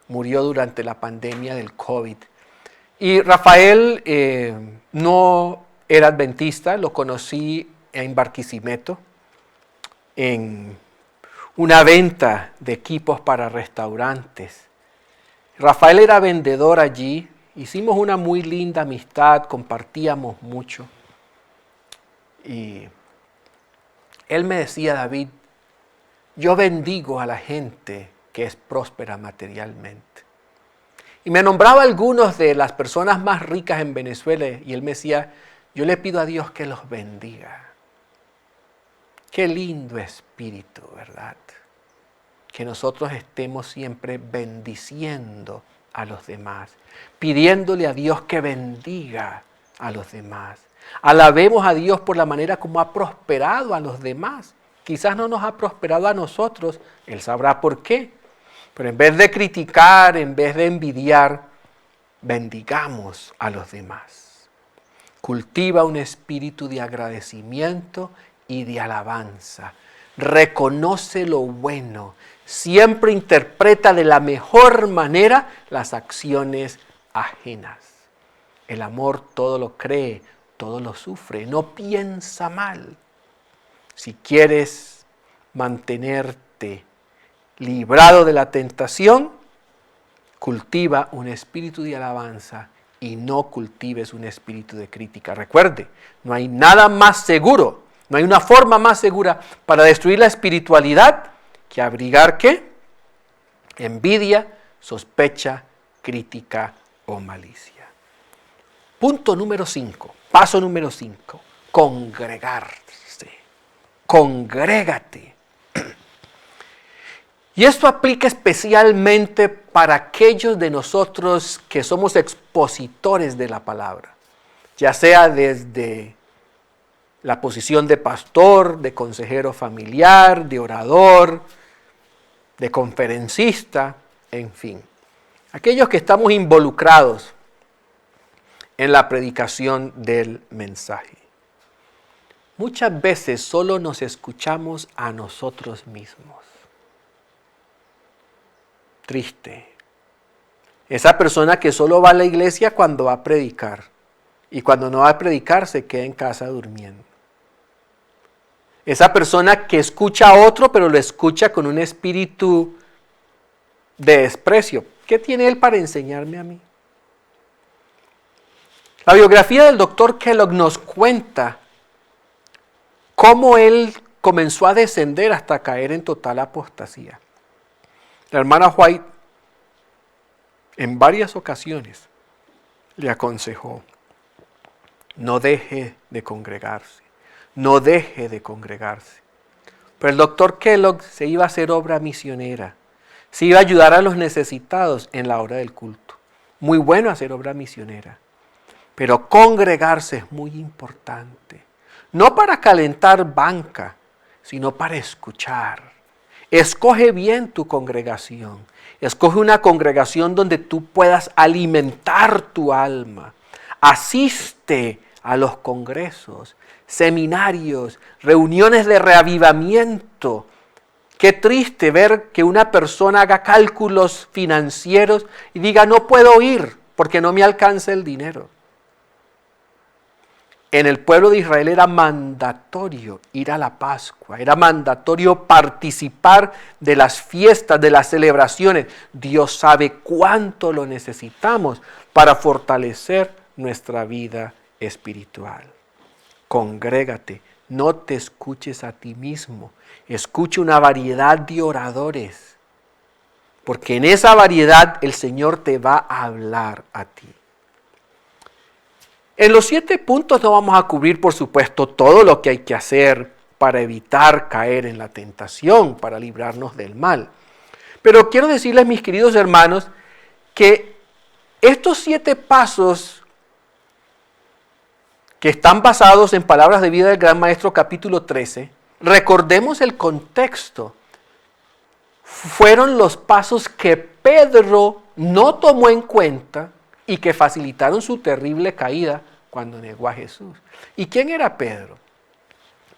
Murió durante la pandemia del COVID. Y Rafael no era adventista, lo conocí en Barquisimeto, en una venta de equipos para restaurantes. Rafael era vendedor allí, hicimos una muy linda amistad, compartíamos mucho. Y él me decía, David, yo bendigo a la gente que es próspera materialmente. Y me nombraba algunos de las personas más ricas en Venezuela y él me decía, yo le pido a Dios que los bendiga. Qué lindo espíritu, ¿verdad? Que nosotros estemos siempre bendiciendo a los demás, pidiéndole a Dios que bendiga a los demás. Alabemos a Dios por la manera como ha prosperado a los demás. Quizás no nos ha prosperado a nosotros, Él sabrá por qué. Pero en vez de criticar, en vez de envidiar, bendigamos a los demás. Cultiva un espíritu de agradecimiento y de alabanza. Reconoce lo bueno. Siempre interpreta de la mejor manera las acciones ajenas. El amor todo lo cree, todo lo sufre, no piensa mal. Si quieres mantenerte librado de la tentación, cultiva un espíritu de alabanza y no cultives un espíritu de crítica. Recuerde, no hay nada más seguro, no hay una forma más segura para destruir la espiritualidad que abrigar ¿qué? Envidia, sospecha, crítica o malicia. Punto número 5, paso número 5, congregarse. Congrégate. Y esto aplica especialmente para aquellos de nosotros que somos expositores de la palabra, ya sea desde la posición de pastor, de consejero familiar, de orador, de conferencista, en fin. Aquellos que estamos involucrados en la predicación del mensaje. Muchas veces solo nos escuchamos a nosotros mismos. Triste. Esa persona que solo va a la iglesia cuando va a predicar y cuando no va a predicar se queda en casa durmiendo. Esa persona que escucha a otro pero lo escucha con un espíritu de desprecio. ¿Qué tiene él para enseñarme a mí? La biografía del doctor Kellogg nos cuenta cómo él comenzó a descender hasta caer en total apostasía. La hermana White en varias ocasiones le aconsejó, no deje de congregarse, no deje de congregarse. Pero el doctor Kellogg se iba a hacer obra misionera, se iba a ayudar a los necesitados en la hora del culto. Muy bueno hacer obra misionera, pero congregarse es muy importante. No para calentar banca, sino para escuchar. Escoge bien tu congregación. Escoge una congregación donde tú puedas alimentar tu alma. Asiste a los congresos, seminarios, reuniones de reavivamiento. Qué triste ver que una persona haga cálculos financieros y diga no puedo ir porque no me alcanza el dinero. En el pueblo de Israel era mandatorio ir a la Pascua, era mandatorio participar de las fiestas, de las celebraciones. Dios sabe cuánto lo necesitamos para fortalecer nuestra vida espiritual. Congrégate, no te escuches a ti mismo, escucha una variedad de oradores, porque en esa variedad el Señor te va a hablar a ti. En los 7 puntos no vamos a cubrir, por supuesto, todo lo que hay que hacer para evitar caer en la tentación, para librarnos del mal. Pero quiero decirles, mis queridos hermanos, que estos 7 pasos que están basados en Palabras de Vida del Gran Maestro, capítulo 13, recordemos el contexto. Fueron los pasos que Pedro no tomó en cuenta y que facilitaron su terrible caída cuando negó a Jesús. ¿Y quién era Pedro?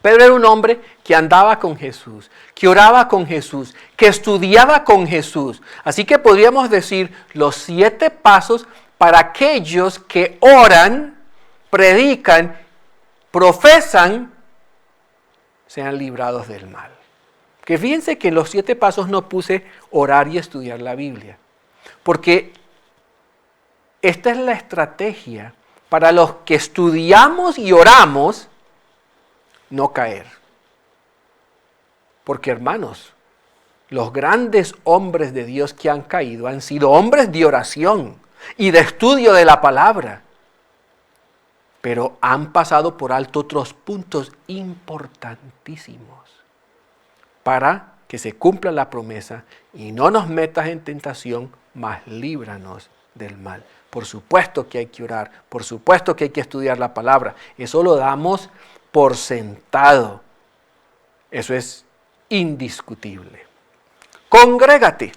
Pedro era un hombre que andaba con Jesús, que oraba con Jesús, que estudiaba con Jesús. Así que podríamos decir los 7 pasos para aquellos que oran, predican, profesan, sean librados del mal. Que fíjense que en los 7 pasos no puse orar y estudiar la Biblia, porque esta es la estrategia para los que estudiamos y oramos no caer. Porque hermanos, los grandes hombres de Dios que han caído han sido hombres de oración y de estudio de la palabra, pero han pasado por alto otros puntos importantísimos para que se cumpla la promesa y no nos metas en tentación, mas líbranos del mal. Por supuesto que hay que orar, por supuesto que hay que estudiar la palabra. Eso lo damos por sentado. Eso es indiscutible. Congrégate.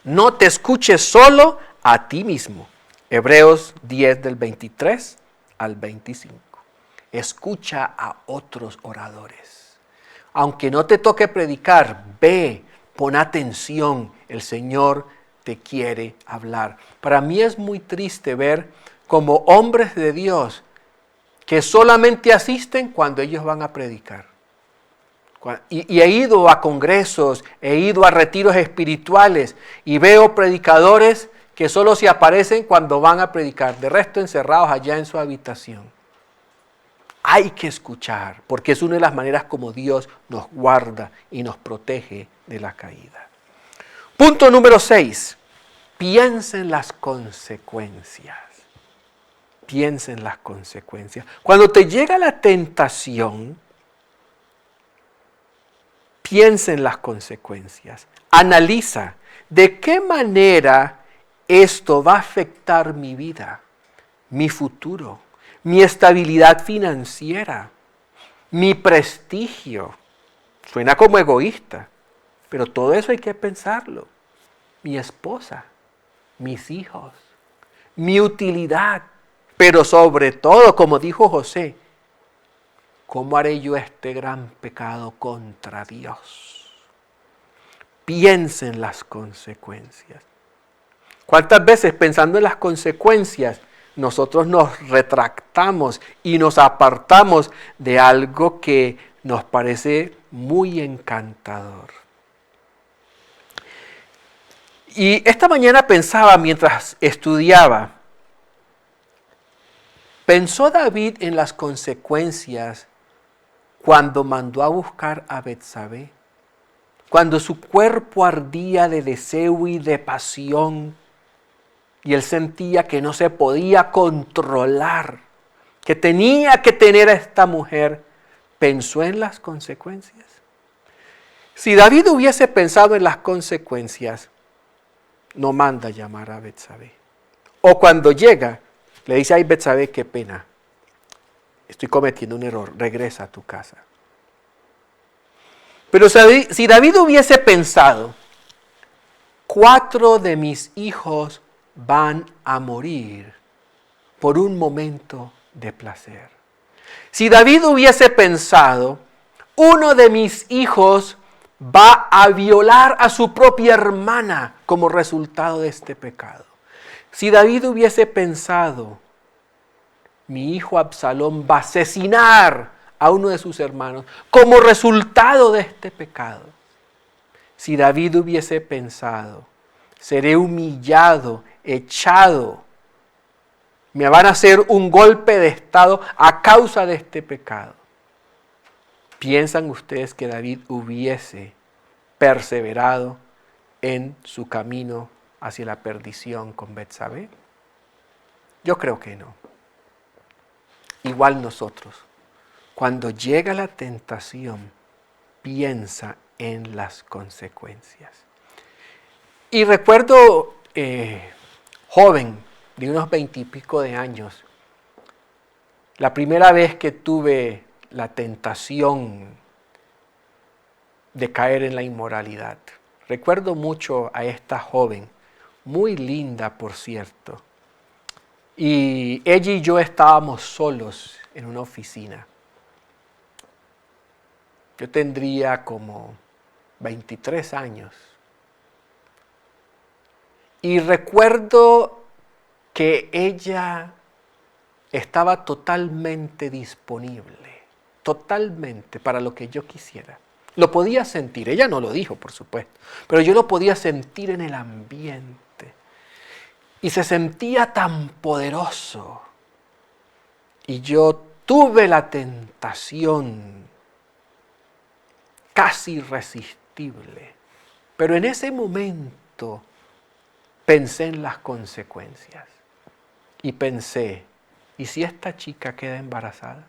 No te escuches solo a ti mismo. Hebreos 10 del 23 al 25. Escucha a otros oradores. Aunque no te toque predicar, ve, pon atención. El Señor te quiere hablar. Para mí es muy triste ver como hombres de Dios que solamente asisten cuando ellos van a predicar. Y he ido a congresos, he ido a retiros espirituales y veo predicadores que solo se aparecen cuando van a predicar, de resto encerrados allá en su habitación. Hay que escuchar, porque es una de las maneras como Dios nos guarda y nos protege de la caída. Punto número 6. Piensa en las consecuencias. Piensa en las consecuencias. Cuando te llega la tentación, piensa en las consecuencias. Analiza de qué manera esto va a afectar mi vida, mi futuro, mi estabilidad financiera, mi prestigio. Suena como egoísta, pero todo eso hay que pensarlo. Mi esposa, mis hijos, mi utilidad, pero sobre todo, como dijo José, ¿cómo haré yo este gran pecado contra Dios? Piensa en las consecuencias. ¿Cuántas veces pensando en las consecuencias nosotros nos retractamos y nos apartamos de algo que nos parece muy encantador? Y esta mañana pensaba mientras estudiaba, ¿pensó David en las consecuencias cuando mandó a buscar a Betsabé? Cuando su cuerpo ardía de deseo y de pasión y él sentía que no se podía controlar, que tenía que tener a esta mujer, ¿pensó en las consecuencias? Si David hubiese pensado en las consecuencias, no manda llamar a Betsabé. O cuando llega, le dice, ay Betsabé, qué pena, estoy cometiendo un error, regresa a tu casa. Pero si David hubiese pensado, 4 de mis hijos van a morir por un momento de placer. Si David hubiese pensado, uno de mis hijos va a violar a su propia hermana como resultado de este pecado. Si David hubiese pensado, mi hijo Absalón va a asesinar a uno de sus hermanos como resultado de este pecado. Si David hubiese pensado, seré humillado, echado, me van a hacer un golpe de estado a causa de este pecado. ¿Piensan ustedes que David hubiese perseverado en su camino hacia la perdición con Betsabé? Yo creo que no. Igual nosotros, cuando llega la tentación, piensa en las consecuencias. Y recuerdo, joven, de unos 20 y pico de años, la primera vez que tuve la tentación de caer en la inmoralidad. Recuerdo mucho a esta joven, muy linda por cierto, y ella y yo estábamos solos en una oficina. Yo tendría como 23 años. Y recuerdo que ella estaba totalmente disponible, totalmente para lo que yo quisiera. Lo podía sentir, ella no lo dijo, por supuesto, pero yo lo podía sentir en el ambiente. Y se sentía tan poderoso. Y yo tuve la tentación casi irresistible. Pero en ese momento pensé en las consecuencias. Y pensé, ¿y si esta chica queda embarazada?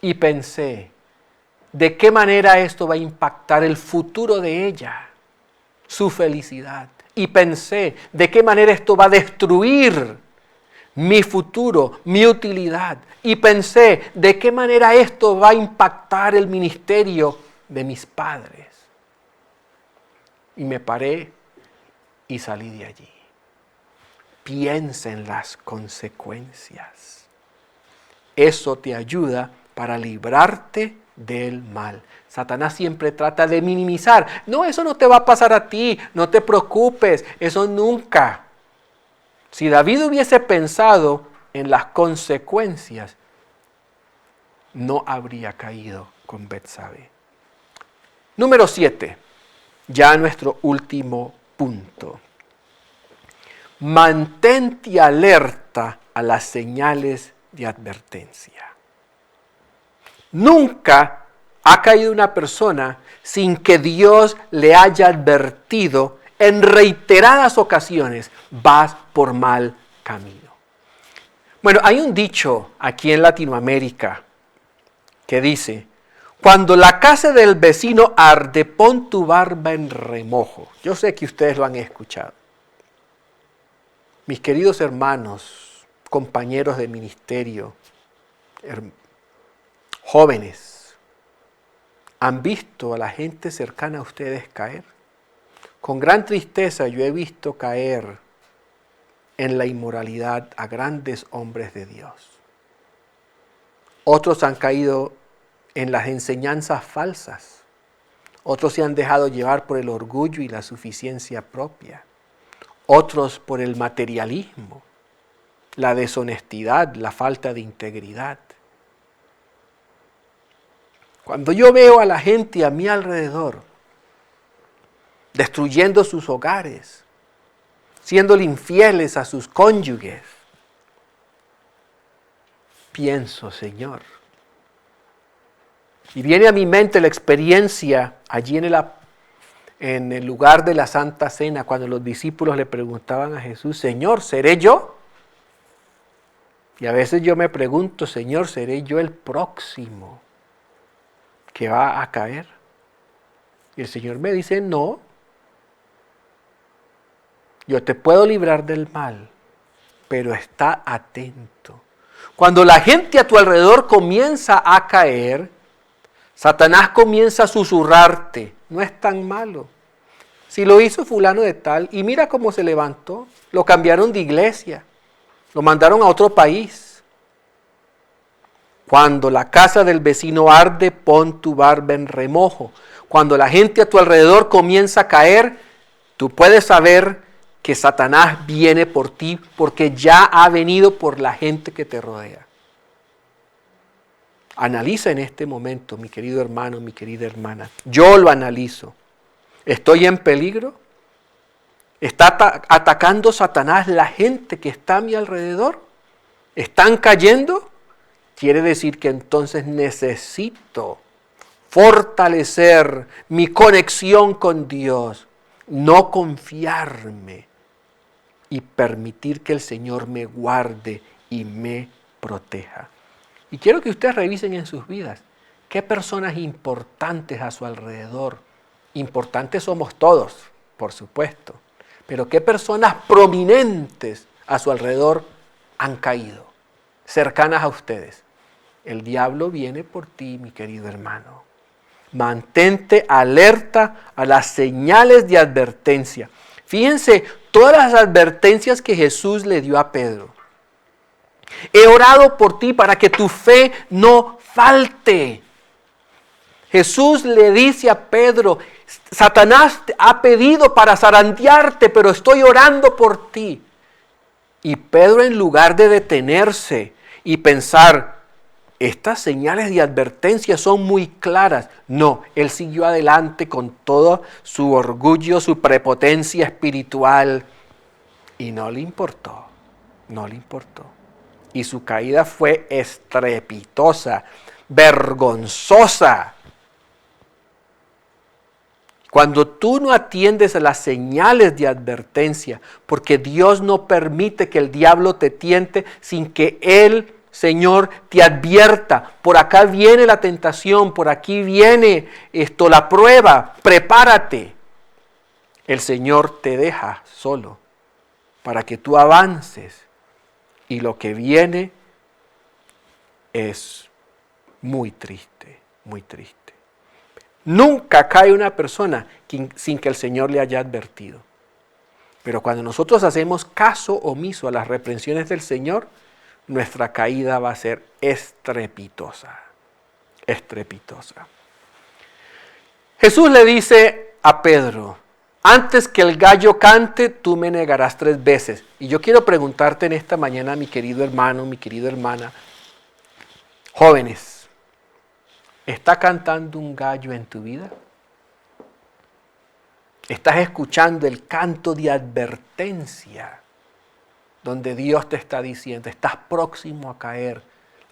Y pensé, ¿de qué manera esto va a impactar el futuro de ella? Su felicidad. Y pensé, ¿de qué manera esto va a destruir mi futuro, mi utilidad? Y pensé, ¿de qué manera esto va a impactar el ministerio de mis padres? Y me paré y salí de allí. Piensa en las consecuencias. Eso te ayuda para librarte del mal. Satanás siempre trata de minimizar. No, eso no te va a pasar a ti, no te preocupes, eso nunca. Si David hubiese pensado en las consecuencias, no habría caído con Betsabé. Número 7, ya nuestro último punto. Mantente alerta a las señales de advertencia. Nunca ha caído una persona sin que Dios le haya advertido en reiteradas ocasiones, vas por mal camino. Bueno, hay un dicho aquí en Latinoamérica que dice, cuando la casa del vecino arde, pon tu barba en remojo. Yo sé que ustedes lo han escuchado. Mis queridos hermanos, compañeros de ministerio, jóvenes, ¿han visto a la gente cercana a ustedes caer? Con gran tristeza yo he visto caer en la inmoralidad a grandes hombres de Dios. Otros han caído en las enseñanzas falsas. Otros se han dejado llevar por el orgullo y la suficiencia propia. Otros por el materialismo, la deshonestidad, la falta de integridad. Cuando yo veo a la gente a mi alrededor destruyendo sus hogares, siendo infieles a sus cónyuges, pienso, Señor. Y viene a mi mente la experiencia allí en el lugar de la Santa Cena, cuando los discípulos le preguntaban a Jesús, Señor, ¿seré yo? Y a veces yo me pregunto, Señor, ¿seré yo el próximo que va a caer? Y el Señor me dice, no. Yo te puedo librar del mal, pero está atento. Cuando la gente a tu alrededor comienza a caer, Satanás comienza a susurrarte, no es tan malo. Si lo hizo fulano de tal, y mira cómo se levantó, lo cambiaron de iglesia, lo mandaron a otro país. Cuando la casa del vecino arde, pon tu barba en remojo. Cuando la gente a tu alrededor comienza a caer, tú puedes saber que Satanás viene por ti porque ya ha venido por la gente que te rodea. Analiza en este momento, mi querido hermano, mi querida hermana. Yo lo analizo. ¿Estoy en peligro? ¿Está atacando Satanás la gente que está a mi alrededor? ¿Están cayendo? Quiere decir que entonces necesito fortalecer mi conexión con Dios, no confiarme y permitir que el Señor me guarde y me proteja. Y quiero que ustedes revisen en sus vidas qué personas importantes a su alrededor. Importantes somos todos, por supuesto, pero qué personas prominentes a su alrededor han caído, cercanas a ustedes. El diablo viene por ti, mi querido hermano. Mantente alerta a las señales de advertencia. Fíjense todas las advertencias que Jesús le dio a Pedro. He orado por ti para que tu fe no falte. Jesús le dice a Pedro, Satanás te ha pedido para zarandearte, pero estoy orando por ti. Y Pedro, en lugar de detenerse y pensar, estas señales de advertencia son muy claras. No, él siguió adelante con todo su orgullo, su prepotencia espiritual. Y no le importó, no le importó. Y su caída fue estrepitosa, vergonzosa. Cuando tú no atiendes a las señales de advertencia, porque Dios no permite que el diablo te tiente sin que Él, Señor, te advierta. Por acá viene la tentación, por aquí viene la prueba, prepárate. El Señor te deja solo para que tú avances. Y lo que viene es muy triste, muy triste. Nunca cae una persona sin que el Señor le haya advertido. Pero cuando nosotros hacemos caso omiso a las reprensiones del Señor, nuestra caída va a ser estrepitosa, estrepitosa. Jesús le dice a Pedro, antes que el gallo cante, tú me negarás 3 veces. Y yo quiero preguntarte en esta mañana, mi querido hermano, mi querida hermana, jóvenes, ¿está cantando un gallo en tu vida? ¿Estás escuchando el canto de advertencia donde Dios te está diciendo, estás próximo a caer,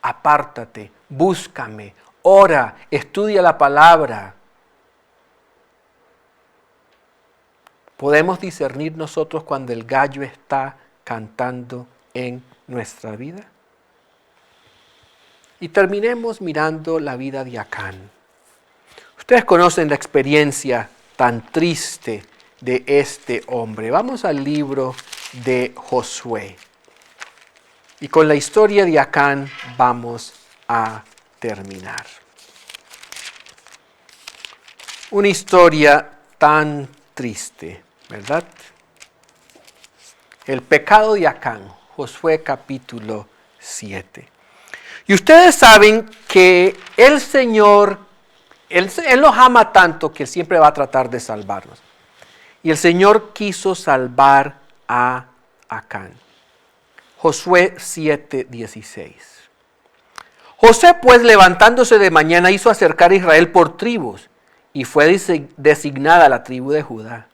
apártate, búscame, ora, estudia la palabra? ¿Podemos discernir nosotros cuando el gallo está cantando en nuestra vida? Y terminemos mirando la vida de Acán. Ustedes conocen la experiencia tan triste de este hombre. Vamos al libro de Josué. Y con la historia de Acán vamos a terminar. Una historia tan triste, ¿verdad? El pecado de Acán, Josué capítulo 7. Y ustedes saben que el Señor, Él nos ama tanto que Él siempre va a tratar de salvarnos. Y el Señor quiso salvar a Acán. Josué 7:16. José, pues, levantándose de mañana, hizo acercar a Israel por tribus, y fue designada la tribu de Judá.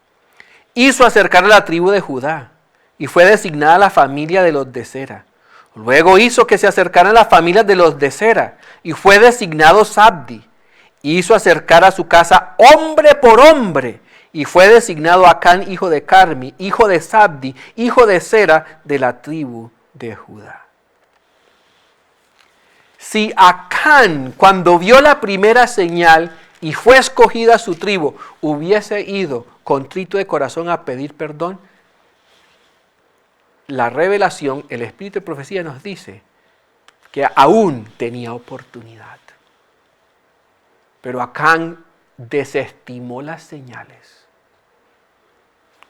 Hizo acercar a la tribu de Judá, y fue designada la familia de los de Sera. Luego hizo que se acercaran las familias de los de Sera, y fue designado Zabdi. Hizo acercar a su casa hombre por hombre, y fue designado Acán, hijo de Carmi, hijo de Zabdi, hijo de Sera, de la tribu de Judá. Si Acán, cuando vio la primera señal y fue escogida su tribu, hubiese ido contrito de corazón a pedir perdón, la revelación, el espíritu de profecía nos dice que aún tenía oportunidad. Pero Acán desestimó las señales.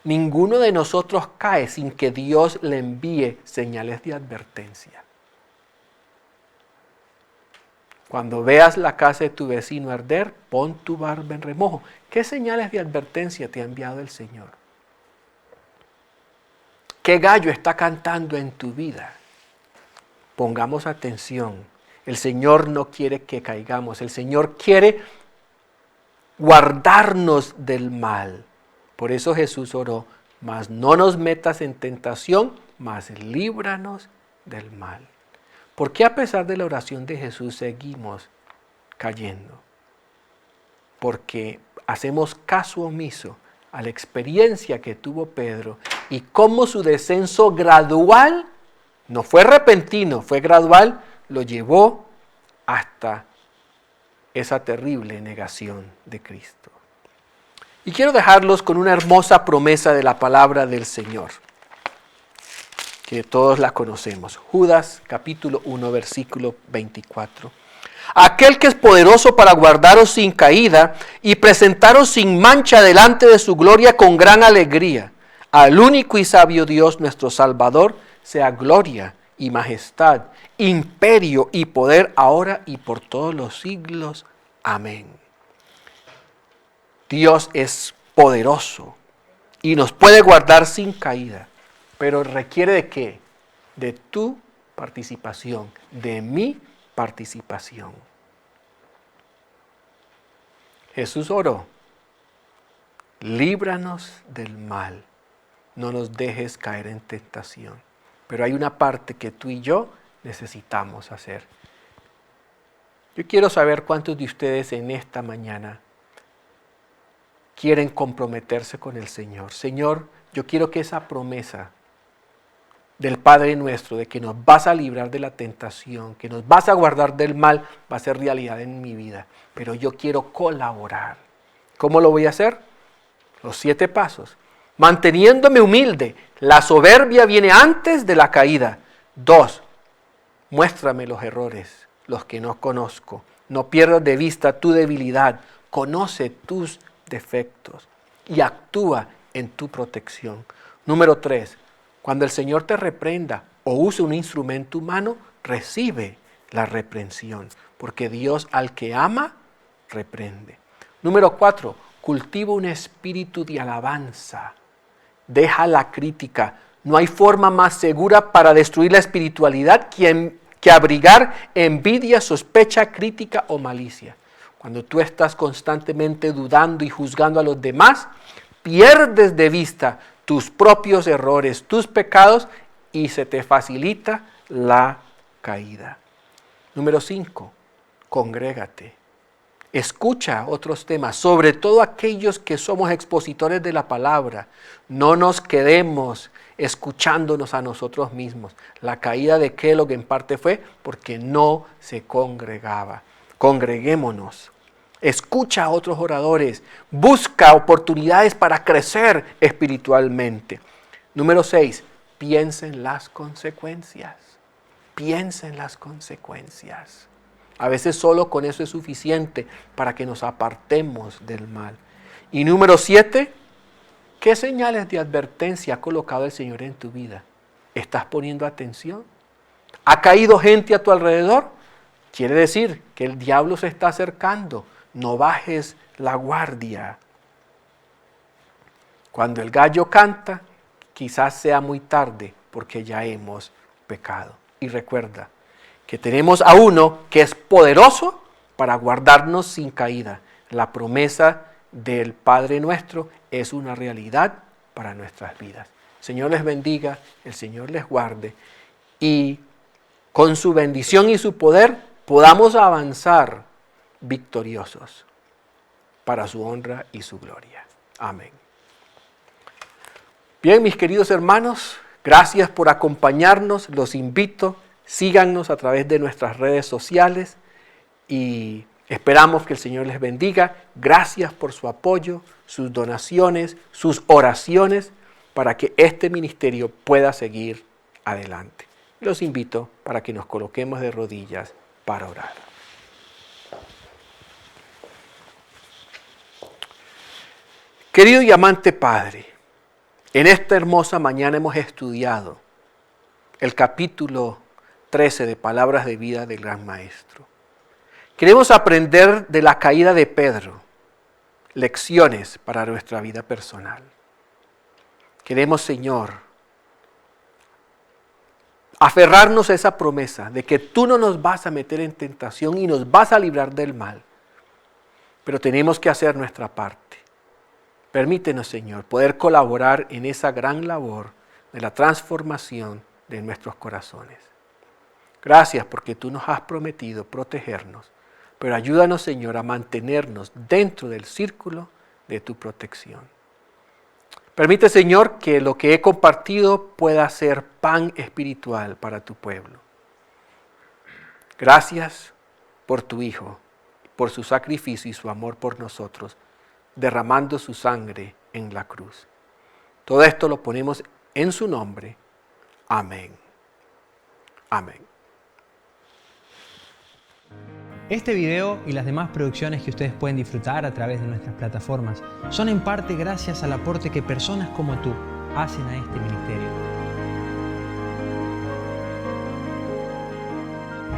Ninguno de nosotros cae sin que Dios le envíe señales de advertencia. Cuando veas la casa de tu vecino arder, pon tu barba en remojo. ¿Qué señales de advertencia te ha enviado el Señor? ¿Qué gallo está cantando en tu vida? Pongamos atención. El Señor no quiere que caigamos. El Señor quiere guardarnos del mal. Por eso Jesús oró, mas no nos metas en tentación, mas líbranos del mal. ¿Por qué a pesar de la oración de Jesús seguimos cayendo? Porque hacemos caso omiso a la experiencia que tuvo Pedro y cómo su descenso gradual, no fue repentino, fue gradual, lo llevó hasta esa terrible negación de Cristo. Y quiero dejarlos con una hermosa promesa de la palabra del Señor, que todos la conocemos. Judas capítulo 1 versículo 24. Aquel que es poderoso para guardaros sin caída y presentaros sin mancha delante de su gloria con gran alegría. Al único y sabio Dios nuestro Salvador sea gloria y majestad, imperio y poder ahora y por todos los siglos. Amén. Dios es poderoso y nos puede guardar sin caída, pero requiere ¿de qué? De tu participación, de mi participación. Jesús oró, líbranos del mal, no nos dejes caer en tentación. Pero hay una parte que tú y yo necesitamos hacer. Yo quiero saber cuántos de ustedes en esta mañana quieren comprometerse con el Señor. Señor, yo quiero que esa promesa del Padre nuestro, de que nos vas a librar de la tentación, que nos vas a guardar del mal, va a ser realidad en mi vida. Pero yo quiero colaborar. ¿Cómo lo voy a hacer? Los 7 pasos. Manteniéndome humilde. La soberbia viene antes de la caída. 2. Muéstrame los errores, los que no conozco. No pierdas de vista tu debilidad. Conoce tus defectos y actúa en tu protección. Número 3. Cuando el Señor te reprenda o use un instrumento humano, recibe la reprensión, porque Dios al que ama, reprende. Número 4. Cultiva un espíritu de alabanza. Deja la crítica. No hay forma más segura para destruir la espiritualidad que abrigar envidia, sospecha, crítica o malicia. Cuando tú estás constantemente dudando y juzgando a los demás, pierdes de vista tus propios errores, tus pecados y se te facilita la caída. Número 5. Congrégate. Escucha otros temas, sobre todo aquellos que somos expositores de la palabra. No nos quedemos escuchándonos a nosotros mismos. La caída de Kellogg en parte fue porque no se congregaba. Congreguémonos. Escucha a otros oradores. Busca oportunidades para crecer espiritualmente. Número 6. Piensa en las consecuencias. Piensa en las consecuencias. A veces solo con eso es suficiente para que nos apartemos del mal. Y número 7, ¿qué señales de advertencia ha colocado el Señor en tu vida? ¿Estás poniendo atención? ¿Ha caído gente a tu alrededor? Quiere decir que el diablo se está acercando. No bajes la guardia. Cuando el gallo canta, quizás sea muy tarde porque ya hemos pecado. Y recuerda que tenemos a uno que es poderoso para guardarnos sin caída. La promesa del Padre nuestro es una realidad para nuestras vidas. El Señor les bendiga, el Señor les guarde y con su bendición y su poder podamos avanzar victoriosos para su honra y su gloria. Amén. Bien, mis queridos hermanos, gracias por acompañarnos. Los invito, síganos a través de nuestras redes sociales y esperamos que el Señor les bendiga. Gracias por su apoyo, sus donaciones, sus oraciones para que este ministerio pueda seguir adelante. Los invito para que nos coloquemos de rodillas para orar. Querido y amante Padre, en esta hermosa mañana hemos estudiado el capítulo 13 de Palabras de Vida del Gran Maestro. Queremos aprender de la caída de Pedro, lecciones para nuestra vida personal. Queremos, Señor, aferrarnos a esa promesa de que tú no nos vas a meter en tentación y nos vas a librar del mal. Pero tenemos que hacer nuestra parte. Permítenos, Señor, poder colaborar en esa gran labor de la transformación de nuestros corazones. Gracias porque tú nos has prometido protegernos, pero ayúdanos, Señor, a mantenernos dentro del círculo de tu protección. Permite, Señor, que lo que he compartido pueda ser pan espiritual para tu pueblo. Gracias por tu Hijo, por su sacrificio y su amor por nosotros, derramando su sangre en la cruz. Todo esto lo ponemos en su nombre. Amén. Amén. Este video y las demás producciones que ustedes pueden disfrutar a través de nuestras plataformas son en parte gracias al aporte que personas como tú hacen a este ministerio.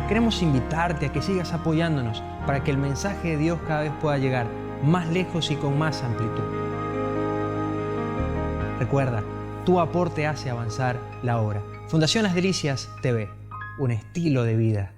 Queremos invitarte a que sigas apoyándonos para que el mensaje de Dios cada vez pueda llegar más lejos y con más amplitud. Recuerda, tu aporte hace avanzar la obra. Fundación Las Delicias TV, un estilo de vida.